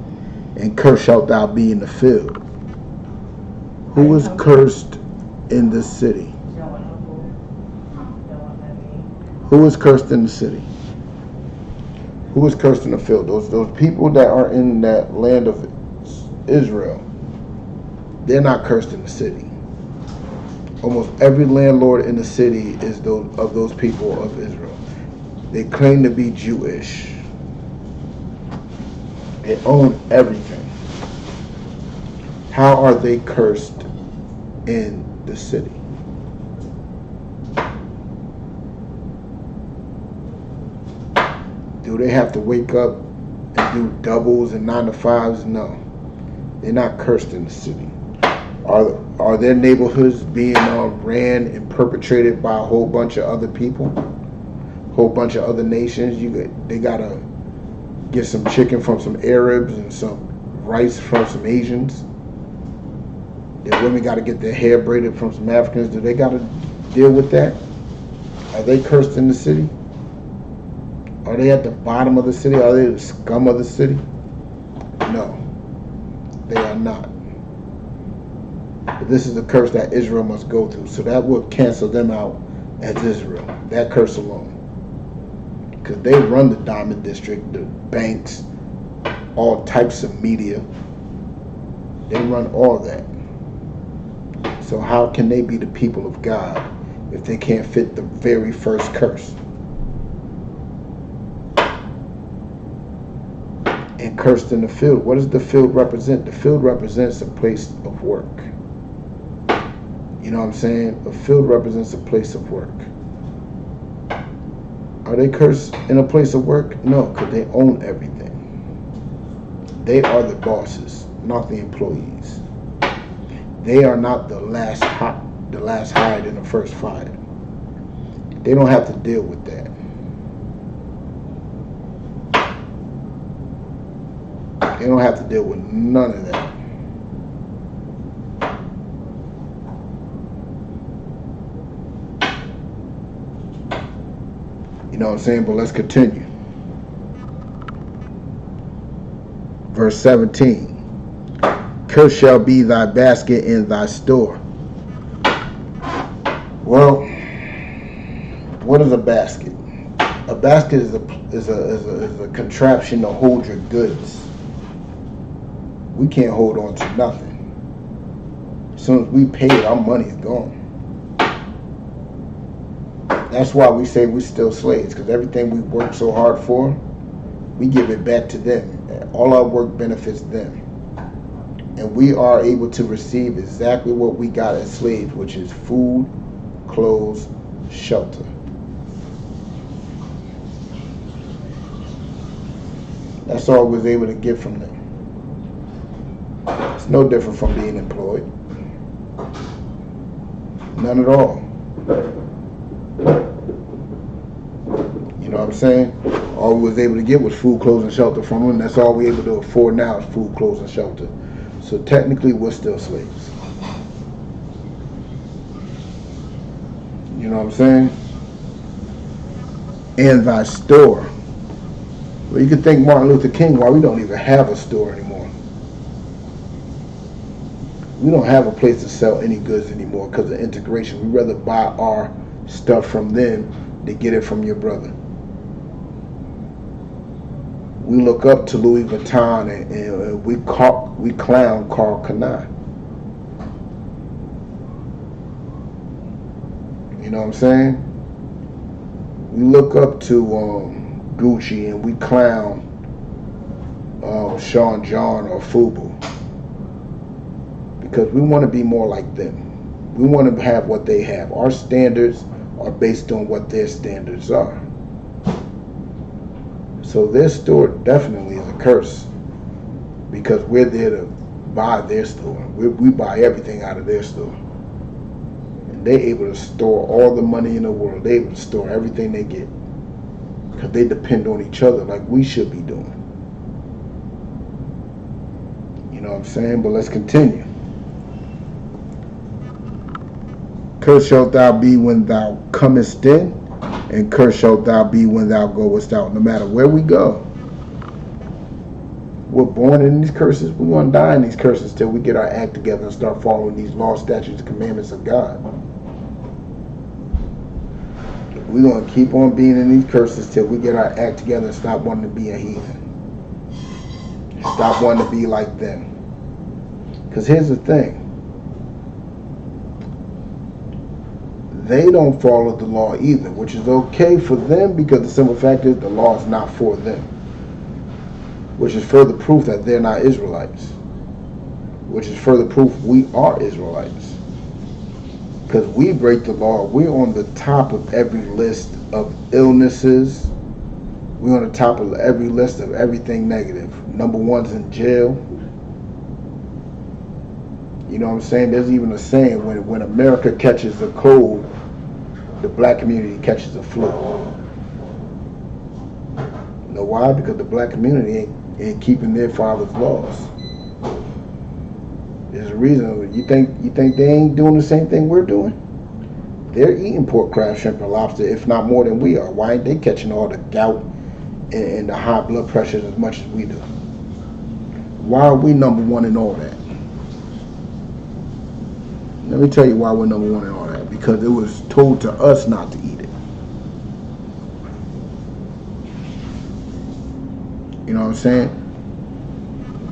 and cursed shalt thou be in the field. Who is cursed in the city? Who is cursed in the city? Who is cursed in the field? Those people that are in that land of Israel, they're not cursed in the city. Almost every landlord in the city is those people of Israel. They claim to be Jewish. They own everything. How are they cursed in the city? Do they have to wake up and do doubles and 9 to 5s? No. They're not cursed in the city. Are their neighborhoods being ran and perpetrated by a whole bunch of other people? A whole bunch of other nations? They gotta get some chicken from some Arabs and some rice from some Asians. The women gotta get their hair braided from some Africans. Do they gotta deal with that? Are they cursed in the city? Are they at the bottom of the city? Are they the scum of the city? No, they are not. But this is the curse that Israel must go through. So that will cancel them out as Israel. That curse alone. Because they run the Diamond District, the banks, all types of media. They run all that. So how can they be the people of God if they can't fit the very first curse? And cursed in the field. What does the field represent? The field represents a place of work. You know what I'm saying? A field represents a place of work. Are they cursed in a place of work? No, because they own everything. They are the bosses, not the employees. They are not the last hired and the first fired. They don't have to deal with that. They don't have to deal with none of that. You know what I'm saying? But let's continue. Verse 17. Cursed shall be thy basket in thy store. Well, what is a basket? A basket is a contraption to hold your goods. We can't hold on to nothing. As soon as we pay it, our money's gone. That's why we say we're still slaves, because everything we work so hard for, we give it back to them. All our work benefits them. And we are able to receive exactly what we got as slaves, which is food, clothes, shelter. That's all we was able to get from them. It's no different from being employed. None at all. You know what I'm saying? All we was able to get was food, clothes, and shelter from them. That's all we're able to afford now is food, clothes, and shelter. So technically, we're still slaves. You know what I'm saying? In thy store. Well, you could thank Martin Luther King why we don't even have a store anymore. We don't have a place to sell any goods anymore because of integration. We'd rather buy our stuff from them than get it from your brother. We look up to Louis Vuitton and we clown Carl Kanai. You know what I'm saying? We look up to Gucci and we clown Sean John or Fubu. Because we want to be more like them. We want to have what they have. Our standards are based on what their standards are. So their store definitely is a curse because we're there to buy their store. We buy everything out of their store. And they're able to store all the money in the world. They're able to store everything they get because they depend on each other like we should be doing. You know what I'm saying? But let's continue. Cursed shalt thou be when thou comest in, and cursed shalt thou be when thou goest out. No matter where we go, we're born in these curses. We're going to die in these curses till we get our act together and start following these laws, statutes, and commandments of God. We're going to keep on being in these curses till we get our act together and stop wanting to be a heathen. Stop wanting to be like them. Because here's the thing. They don't follow the law either, which is okay for them because the simple fact is the law is not for them. Which is further proof that they're not Israelites. Which is further proof we are Israelites. Because we break the law. We're on the top of every list of illnesses. We're on the top of every list of everything negative. Number one's in jail. You know what I'm saying? There's even a saying, when America catches a cold, the black community catches a flu. You know why? Because the black community ain't keeping their father's laws. There's a reason. You think they ain't doing the same thing we're doing? They're eating pork, crab, shrimp, and lobster, if not more than we are. Why ain't they catching all the gout and the high blood pressure as much as we do? Why are we number one in all that? Let me tell you why we're number one in all that. Because it was told to us not to eat it. You know what I'm saying?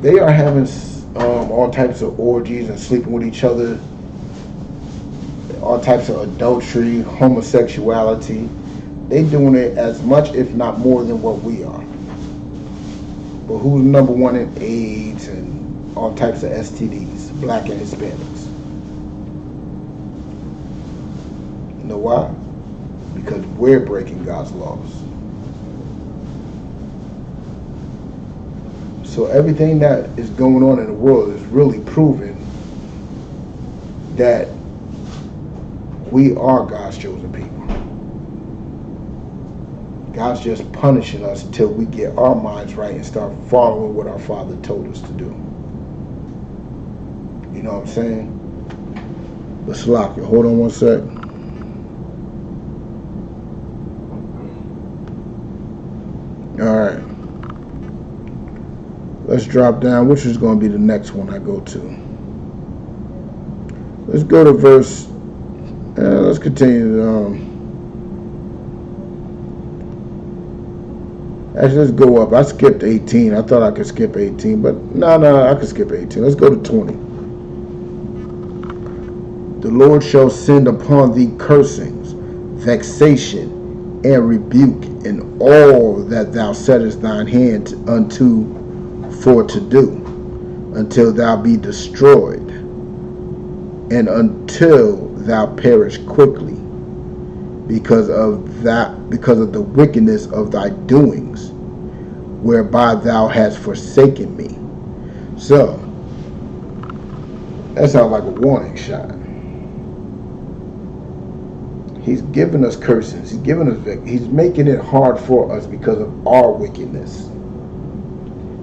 They are having all types of orgies and sleeping with each other. All types of adultery, homosexuality. They doing it as much, if not more, than what we are. But who's number one in AIDS and all types of STDs? Black and Hispanics. You know why? Because we're breaking God's laws. So everything that is going on in the world is really proving that we are God's chosen people. God's just punishing us until we get our minds right and start following what our Father told us to do. You know what I'm saying? Let's lock it. Hold on one sec. Alright. Let's drop down. Which is going to be the next one I go to? Let's go to verse. Let's continue. Actually, let's go up. I skipped 18. I thought I could skip 18, but no, I could skip 18. Let's go to 20. The Lord shall send upon thee cursings, vexation, and rebuke in all that thou settest thine hand unto for to do, until thou be destroyed, and until thou perish quickly, because of the wickedness of thy doings, whereby thou hast forsaken me. So that sounds like a warning shot. He's giving us curses. He's giving us. He's making it hard for us because of our wickedness.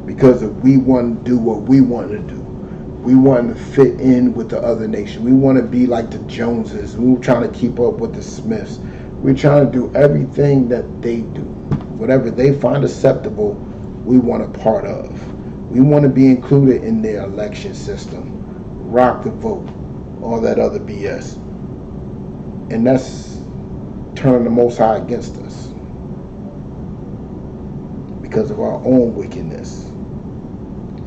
Because of we want to do what we want to do. We want to fit in with the other nation. We want to be like the Joneses. We're trying to keep up with the Smiths. We're trying to do everything that they do. Whatever they find acceptable, we want a part of. We want to be included in their election system. Rock the vote. All that other BS. And that's turning the Most High against us. Because of our own wickedness.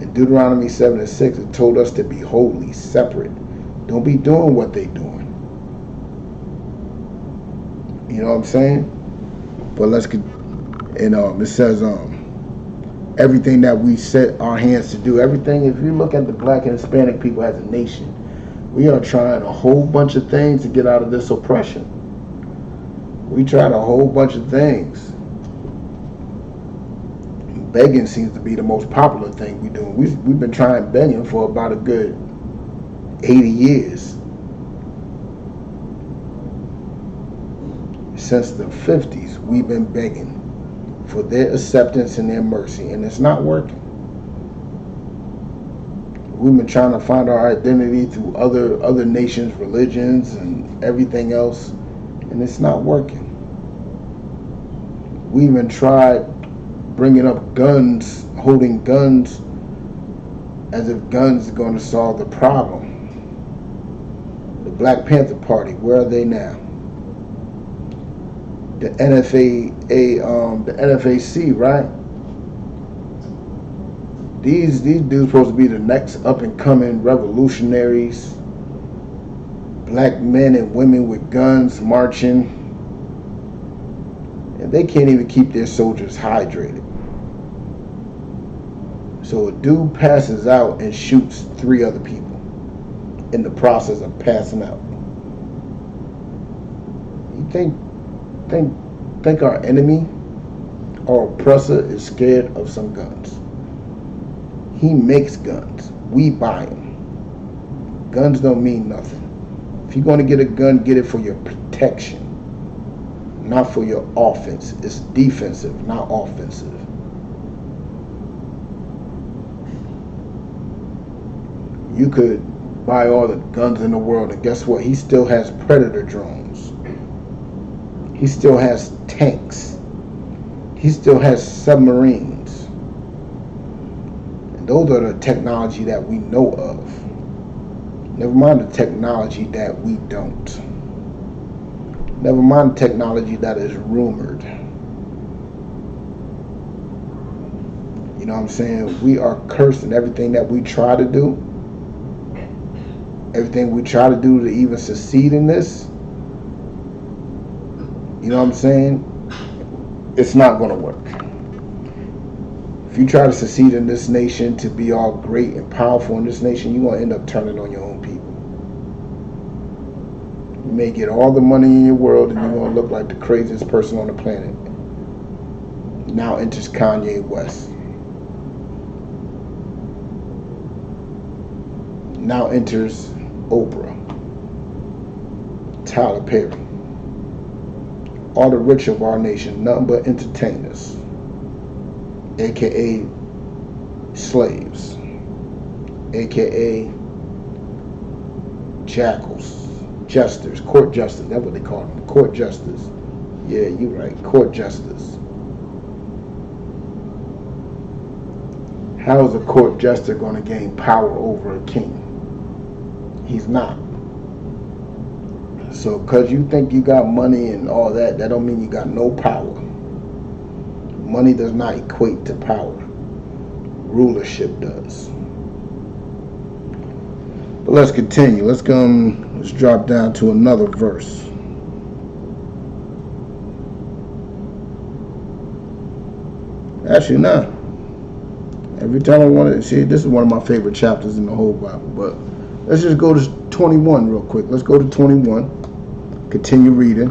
In Deuteronomy 7:6, it told us to be holy, separate. Don't be doing what they're doing. You know what I'm saying? But let's get, and it says everything that we set our hands to do, everything. If you look at the Black and Hispanic people as a nation, we are trying a whole bunch of things to get out of this oppression. We tried a whole bunch of things. Begging seems to be the most popular thing we do. We've been trying begging for about a good 80 years. Since the 50s, we've been begging for their acceptance and their mercy, and it's not working. We've been trying to find our identity through other nations' religions and everything else, and it's not working. We even tried bringing up guns, holding guns, as if guns are going to solve the problem. The Black Panther Party, where are they now? The the NFAC, right? These dudes supposed to be the next up and coming revolutionaries. Black men and women with guns marching. And they can't even keep their soldiers hydrated. So a dude passes out and shoots 3 other people in the process of passing out. You think our enemy, our oppressor, is scared of some guns? He makes guns. We buy them. Guns don't mean nothing. If you're going to get a gun, get it for your protection, not for your offense. It's defensive, not offensive. You could buy all the guns in the world, and guess what? He still has Predator drones. He still has tanks. He still has submarines. And those are the technology that we know of. Never mind the technology that we don't. Never mind the technology that is rumored. You know what I'm saying? We are cursed in everything that we try to do. Everything we try to do to even succeed in this. You know what I'm saying? It's not going to work. If you try to succeed in this nation, to be all great and powerful in this nation, you're going to end up turning on your own people. You may get all the money in your world and you're going to look like the craziest person on the planet. Now enters Kanye West. Now enters Oprah, Tyler Perry. All the rich of our nation, nothing but entertainers, aka slaves, aka jackals, jesters, court jesters. That's what they call them, court jesters. Yeah, you're right, court jesters. How is a court jester going to gain power over a king? He's not. So because you think you got money and all that, that don't mean you got no power. Money does not equate to power. Rulership does. But let's continue. Let's drop down to another verse. Actually, nah. Every time I want to see, this is one of my favorite chapters in the whole Bible. But let's just go to 21 real quick. Let's go to 21. Continue reading.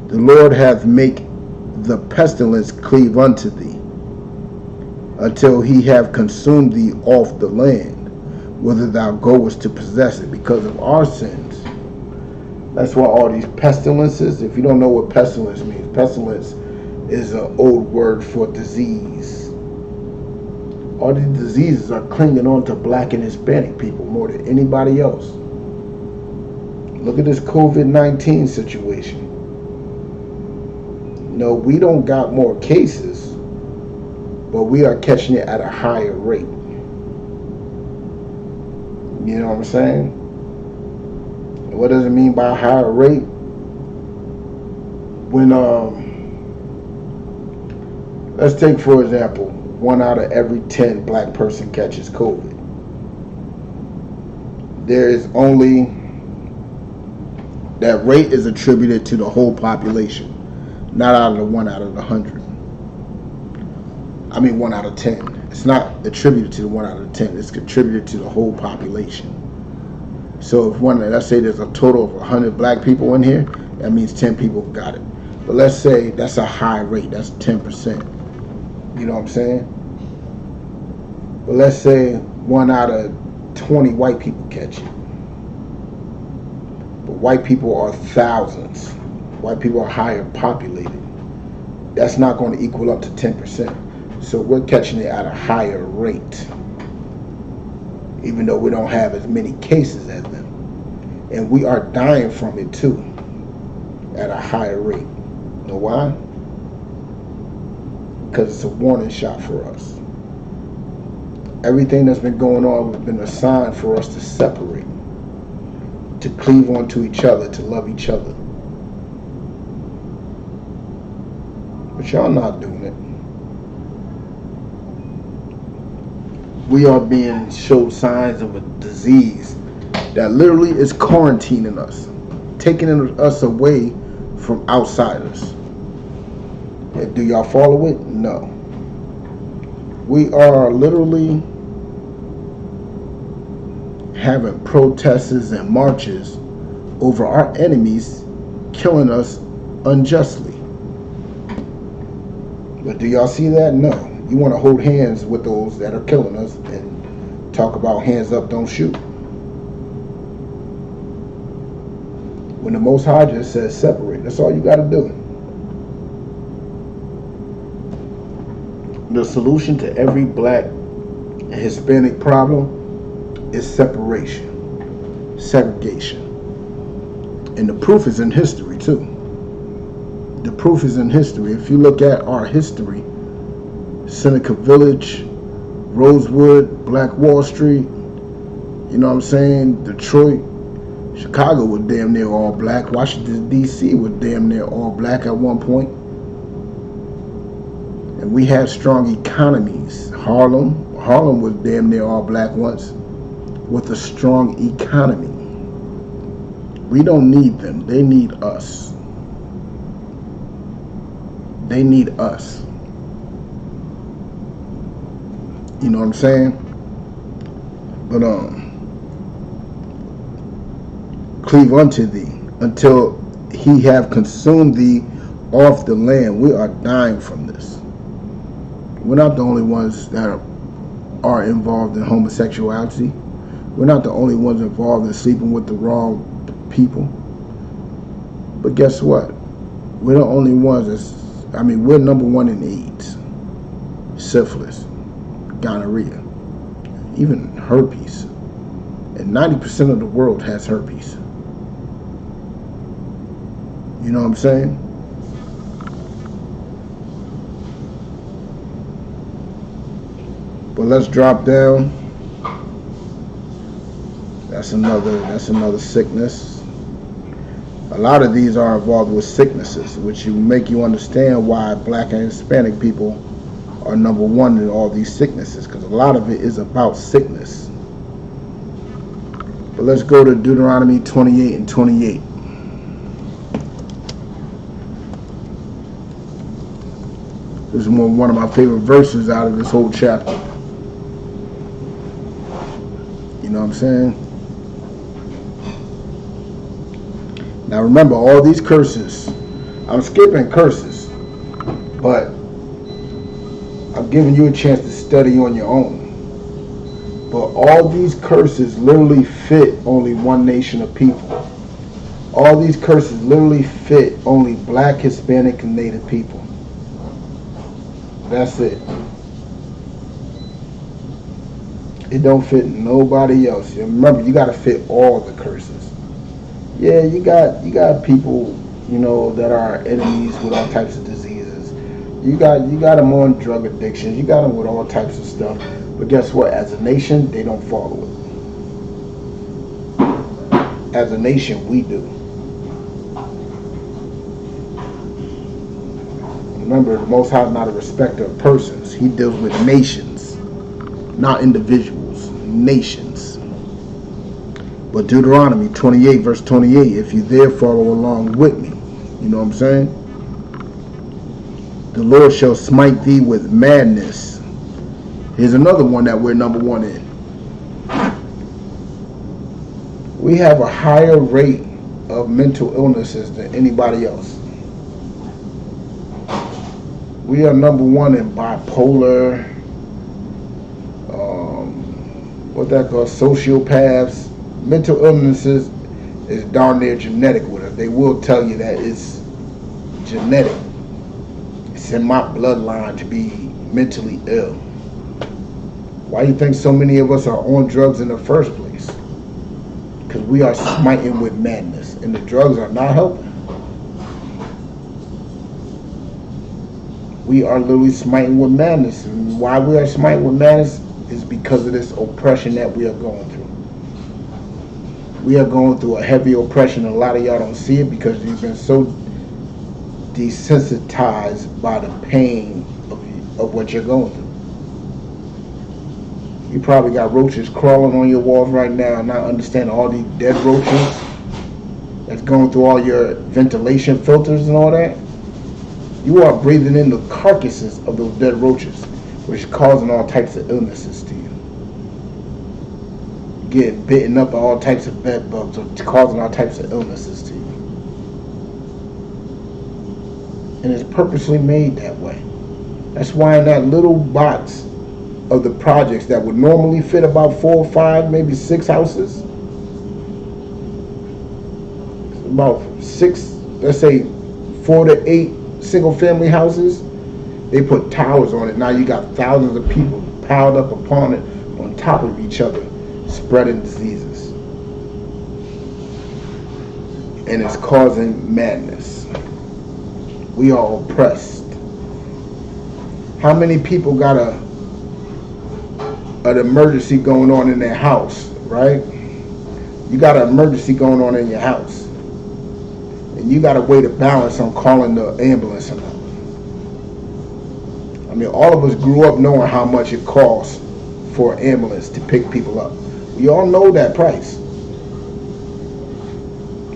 The Lord hath make the pestilence cleave unto thee, until he have consumed thee off the land, whither thou goest to possess it, because of our sins. That's why all these pestilences, if you don't know what pestilence means, pestilence is an old word for disease. All these diseases are clinging on to black and Hispanic people more than anybody else. Look at this COVID-19 situation. No, we don't got more cases, but we are catching it at a higher rate. You know what I'm saying? What does it mean by a higher rate? When, let's take for example, 1 out of every 10 black person catches COVID. There is only, that rate is attributed to the whole population, not out of the 1 out of 100. I mean 1 out of 10. It's not attributed to the 1 out of 10. It's contributed to the whole population. So if let's say there's a total of 100 black people in here, that means 10 people got it. But let's say that's a high rate. That's 10%. You know what I'm saying? But let's say 1 out of 20 white people catch it. But white people are thousands. White people are higher populated. That's not going to equal up to 10%. So we're catching it at a higher rate, even though we don't have as many cases as them. And we are dying from it too, at a higher rate. You know why? Because it's a warning shot for us. Everything that's been going on has been a sign for us to separate, to cleave onto each other, to love each other. But y'all not doing it. We are being showed signs of a disease that literally is quarantining us, taking us away from outsiders. And do y'all follow it? No. We are literally having protests and marches over our enemies killing us unjustly. But do y'all see that? No. You want to hold hands with those that are killing us and talk about hands up, don't shoot. When the Most High just says separate, that's all you got to do. The solution to every black and Hispanic problem is separation, segregation. And the proof is in history too. The proof is in history. If you look at our history, Seneca Village, Rosewood, Black Wall Street, you know what I'm saying, Detroit, Chicago was damn near all black. Washington, D.C. was damn near all black at one point. And we had strong economies. Harlem was damn near all black once, with a strong economy. We don't need them. They need us. They need us. You know what I'm saying? But cleave unto thee until he have consumed thee off the land. We are dying from this. We're not the only ones that are involved in homosexuality. We're not the only ones involved in sleeping with the wrong people. But guess what? We're the only ones we're number one in AIDS, syphilis, gonorrhea, even herpes. And 90% of the world has herpes. You know what I'm saying? But let's drop down. That's another sickness. A lot of these are involved with sicknesses, which will make you understand why Black and Hispanic people are number one in all these sicknesses, because a lot of it is about sickness. But let's go to Deuteronomy 28 and 28. This is one of my favorite verses out of this whole chapter. You know what I'm saying? Now remember, all these curses, I'm skipping curses, but I'm giving you a chance to study on your own. But all these curses literally fit only one nation of people. All these curses literally fit only Black, Hispanic, and Native people. That's it. It don't fit nobody else. Remember, you got to fit all the curses. Yeah, you got people, that are enemies with all types of diseases. You got them on drug addictions. You got them with all types of stuff. But guess what? As a nation, they don't follow it. As a nation, we do. Remember, the Most High is not a respecter of persons. He deals with nations, not individuals. Nations. But Deuteronomy 28 verse 28, if you there follow along with me, you know what I'm saying? The Lord shall smite thee with madness. Here's another one that we're number one in. We have a higher rate of mental illnesses than anybody else. We are number one in bipolar, sociopaths. Mental illnesses is darn near genetic with us. They will tell you that it's genetic. It's in my bloodline to be mentally ill. Why do you think so many of us are on drugs in the first place? Because we are smiting with madness, and the drugs are not helping. We are literally smiting with madness. And why we are smiting with madness is because of this oppression that we are going through. We are going through a heavy oppression. A lot of y'all don't see it because you've been so desensitized by the pain of what you're going through. You probably got roaches crawling on your walls right now, not understanding all these dead roaches that's going through all your ventilation filters and all that. You are breathing in the carcasses of those dead roaches, which is causing all types of illnesses to you. Getting bitten up by all types of bed bugs, or causing all types of illnesses to you. And it's purposely made that way. That's why in that little box of the projects that would normally fit about 4 or 5, maybe 6 houses, about 6, let's say 4 to 8 single family houses, they put towers on it. Now you got thousands of people piled up upon it, on top of each other, spreading diseases. And it's causing madness. We are oppressed. How many people got an emergency going on in their house, right? You got an emergency going on in your house, and you got to weigh the balance on calling the ambulance or not. I mean, all of us grew up knowing how much it costs for an ambulance to pick people up. We all know that price.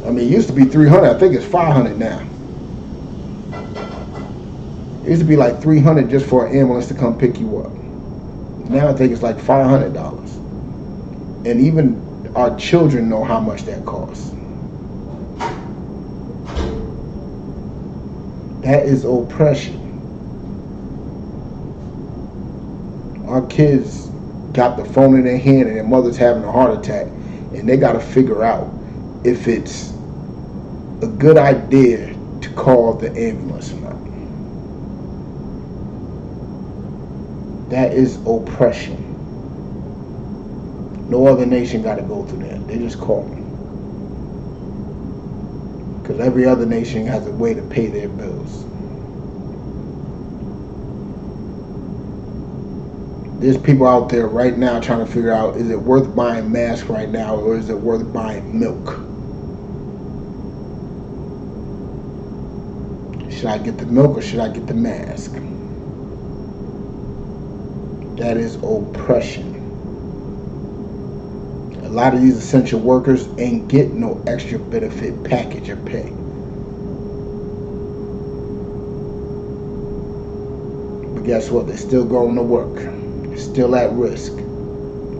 I mean, it used to be $300. I think it's $500 now. It used to be like $300 just for an ambulance to come pick you up. Now I think it's like $500. And even our children know how much that costs. That is oppression. Our kids got the phone in their hand and their mother's having a heart attack, and they got to figure out if it's a good idea to call the ambulance or not. That is oppression. No other nation got to go through that. They just call them. Because every other nation has a way to pay their bills. There's people out there right now trying to figure out, is it worth buying masks right now, or is it worth buying milk? Should I get the milk or should I get the mask? That is oppression. A lot of these essential workers ain't getting no extra benefit package or pay. But guess what? They're still going to work. They're still at risk.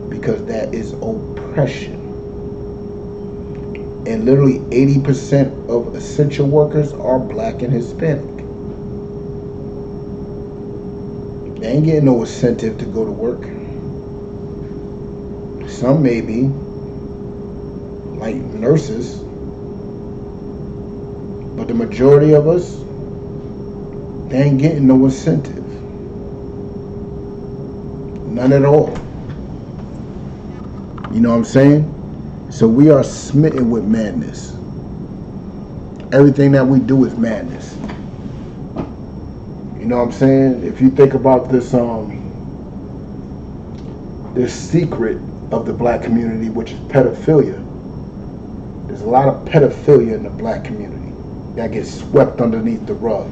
Because that is oppression. And literally 80% of essential workers are black and Hispanic. They ain't getting no incentive to go to work. Some may be, like nurses, but the majority of us, they ain't getting no incentive. None at all. You know what I'm saying? So we are smitten with madness. Everything that we do is madness. You know what I'm saying? If you think about this secret of the black community, which is pedophilia. There's a lot of pedophilia in the black community that gets swept underneath the rug.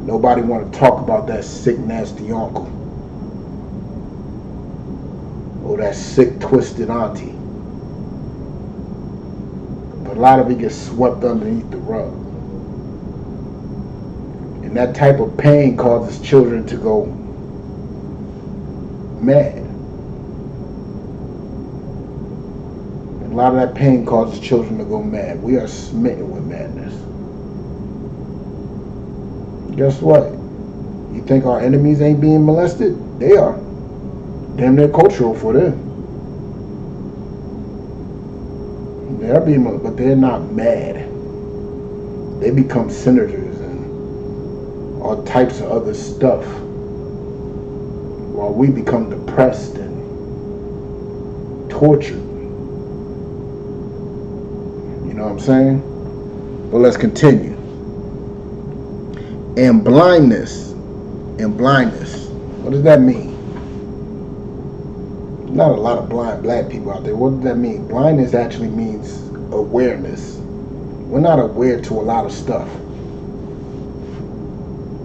Nobody want to talk about that sick, nasty uncle. Or that sick, twisted auntie. But a lot of it gets swept underneath the rug. And that type of pain causes children to go mad. And a lot of that pain causes children to go mad. We are smitten with madness. Guess what? You think our enemies ain't being molested? They are. Damn near cultural for them. They're being molested, but they're not mad. They become senators and all types of other stuff, while we become depressed and tortured. You know what I'm saying? But let's continue. And blindness. What does that mean? Not a lot of blind black people out there. What does that mean? Blindness actually means awareness. We're not aware to a lot of stuff.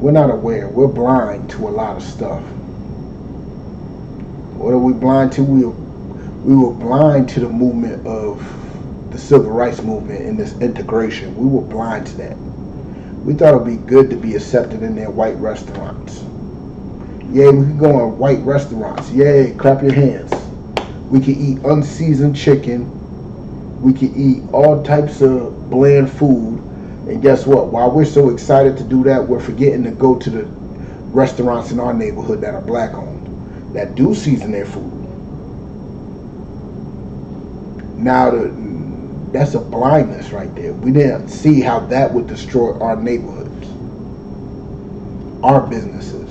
We're not aware. We're blind to a lot of stuff. What are we blind to? We were blind to the movement of the civil rights movement and this integration. We were blind to that. We thought it would be good to be accepted in their white restaurants. Yay, we can go in white restaurants. Yay, clap your hands. We can eat unseasoned chicken. We can eat all types of bland food. And guess what? While we're so excited to do that, we're forgetting to go to the restaurants in our neighborhood that are black owned, that do season their food. Now, that's a blindness right there. We didn't see how that would destroy our neighborhoods, our businesses.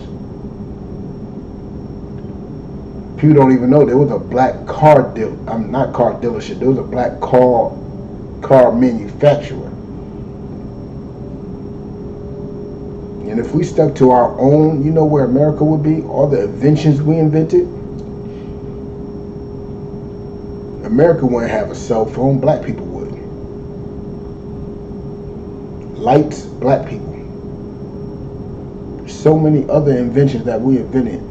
People don't even know there was a black car dealership. There was a black car manufacturer. And if we stuck to our own, you know where America would be? All the inventions we invented. America wouldn't have a cell phone. Black people would. Lights, black people. So many other inventions that we invented.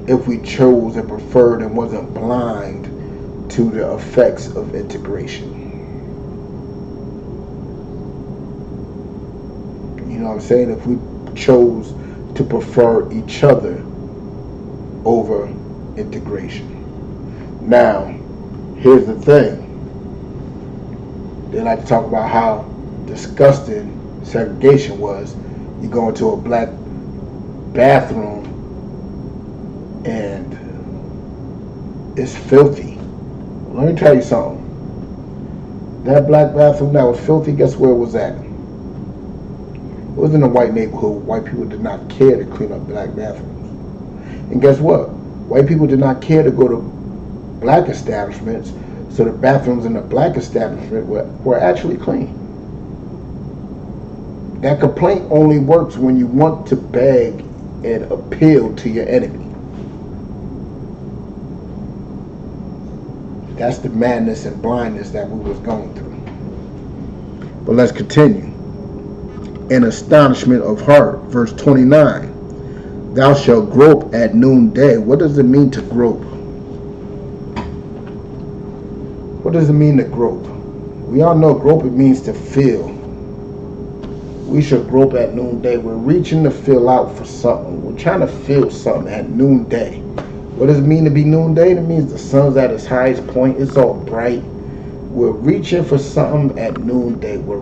If we chose and preferred and wasn't blind to the effects of integration. You know what I'm saying? If we chose to prefer each other over integration. Now, here's the thing. They like to talk about how disgusting segregation was. You go into a black bathroom and it's filthy. Let me tell you something. That black bathroom that was filthy, guess where it was at? It was in a white neighborhood. White people did not care to clean up black bathrooms. And guess what? White people did not care to go to black establishments, so the bathrooms in the black establishment were actually clean. That complaint only works when you want to beg and appeal to your enemy. That's the madness and blindness that we was going through. But let's continue. In astonishment of heart, verse 29. Thou shalt grope at noonday. What does it mean to grope? What does it mean to grope? We all know grope, it means to feel. We should grope at noonday. We're reaching to feel out for something. We're trying to feel something at noonday. What does it mean to be noonday? It means the sun's at its highest point. It's all bright. We're reaching for something at noonday. We're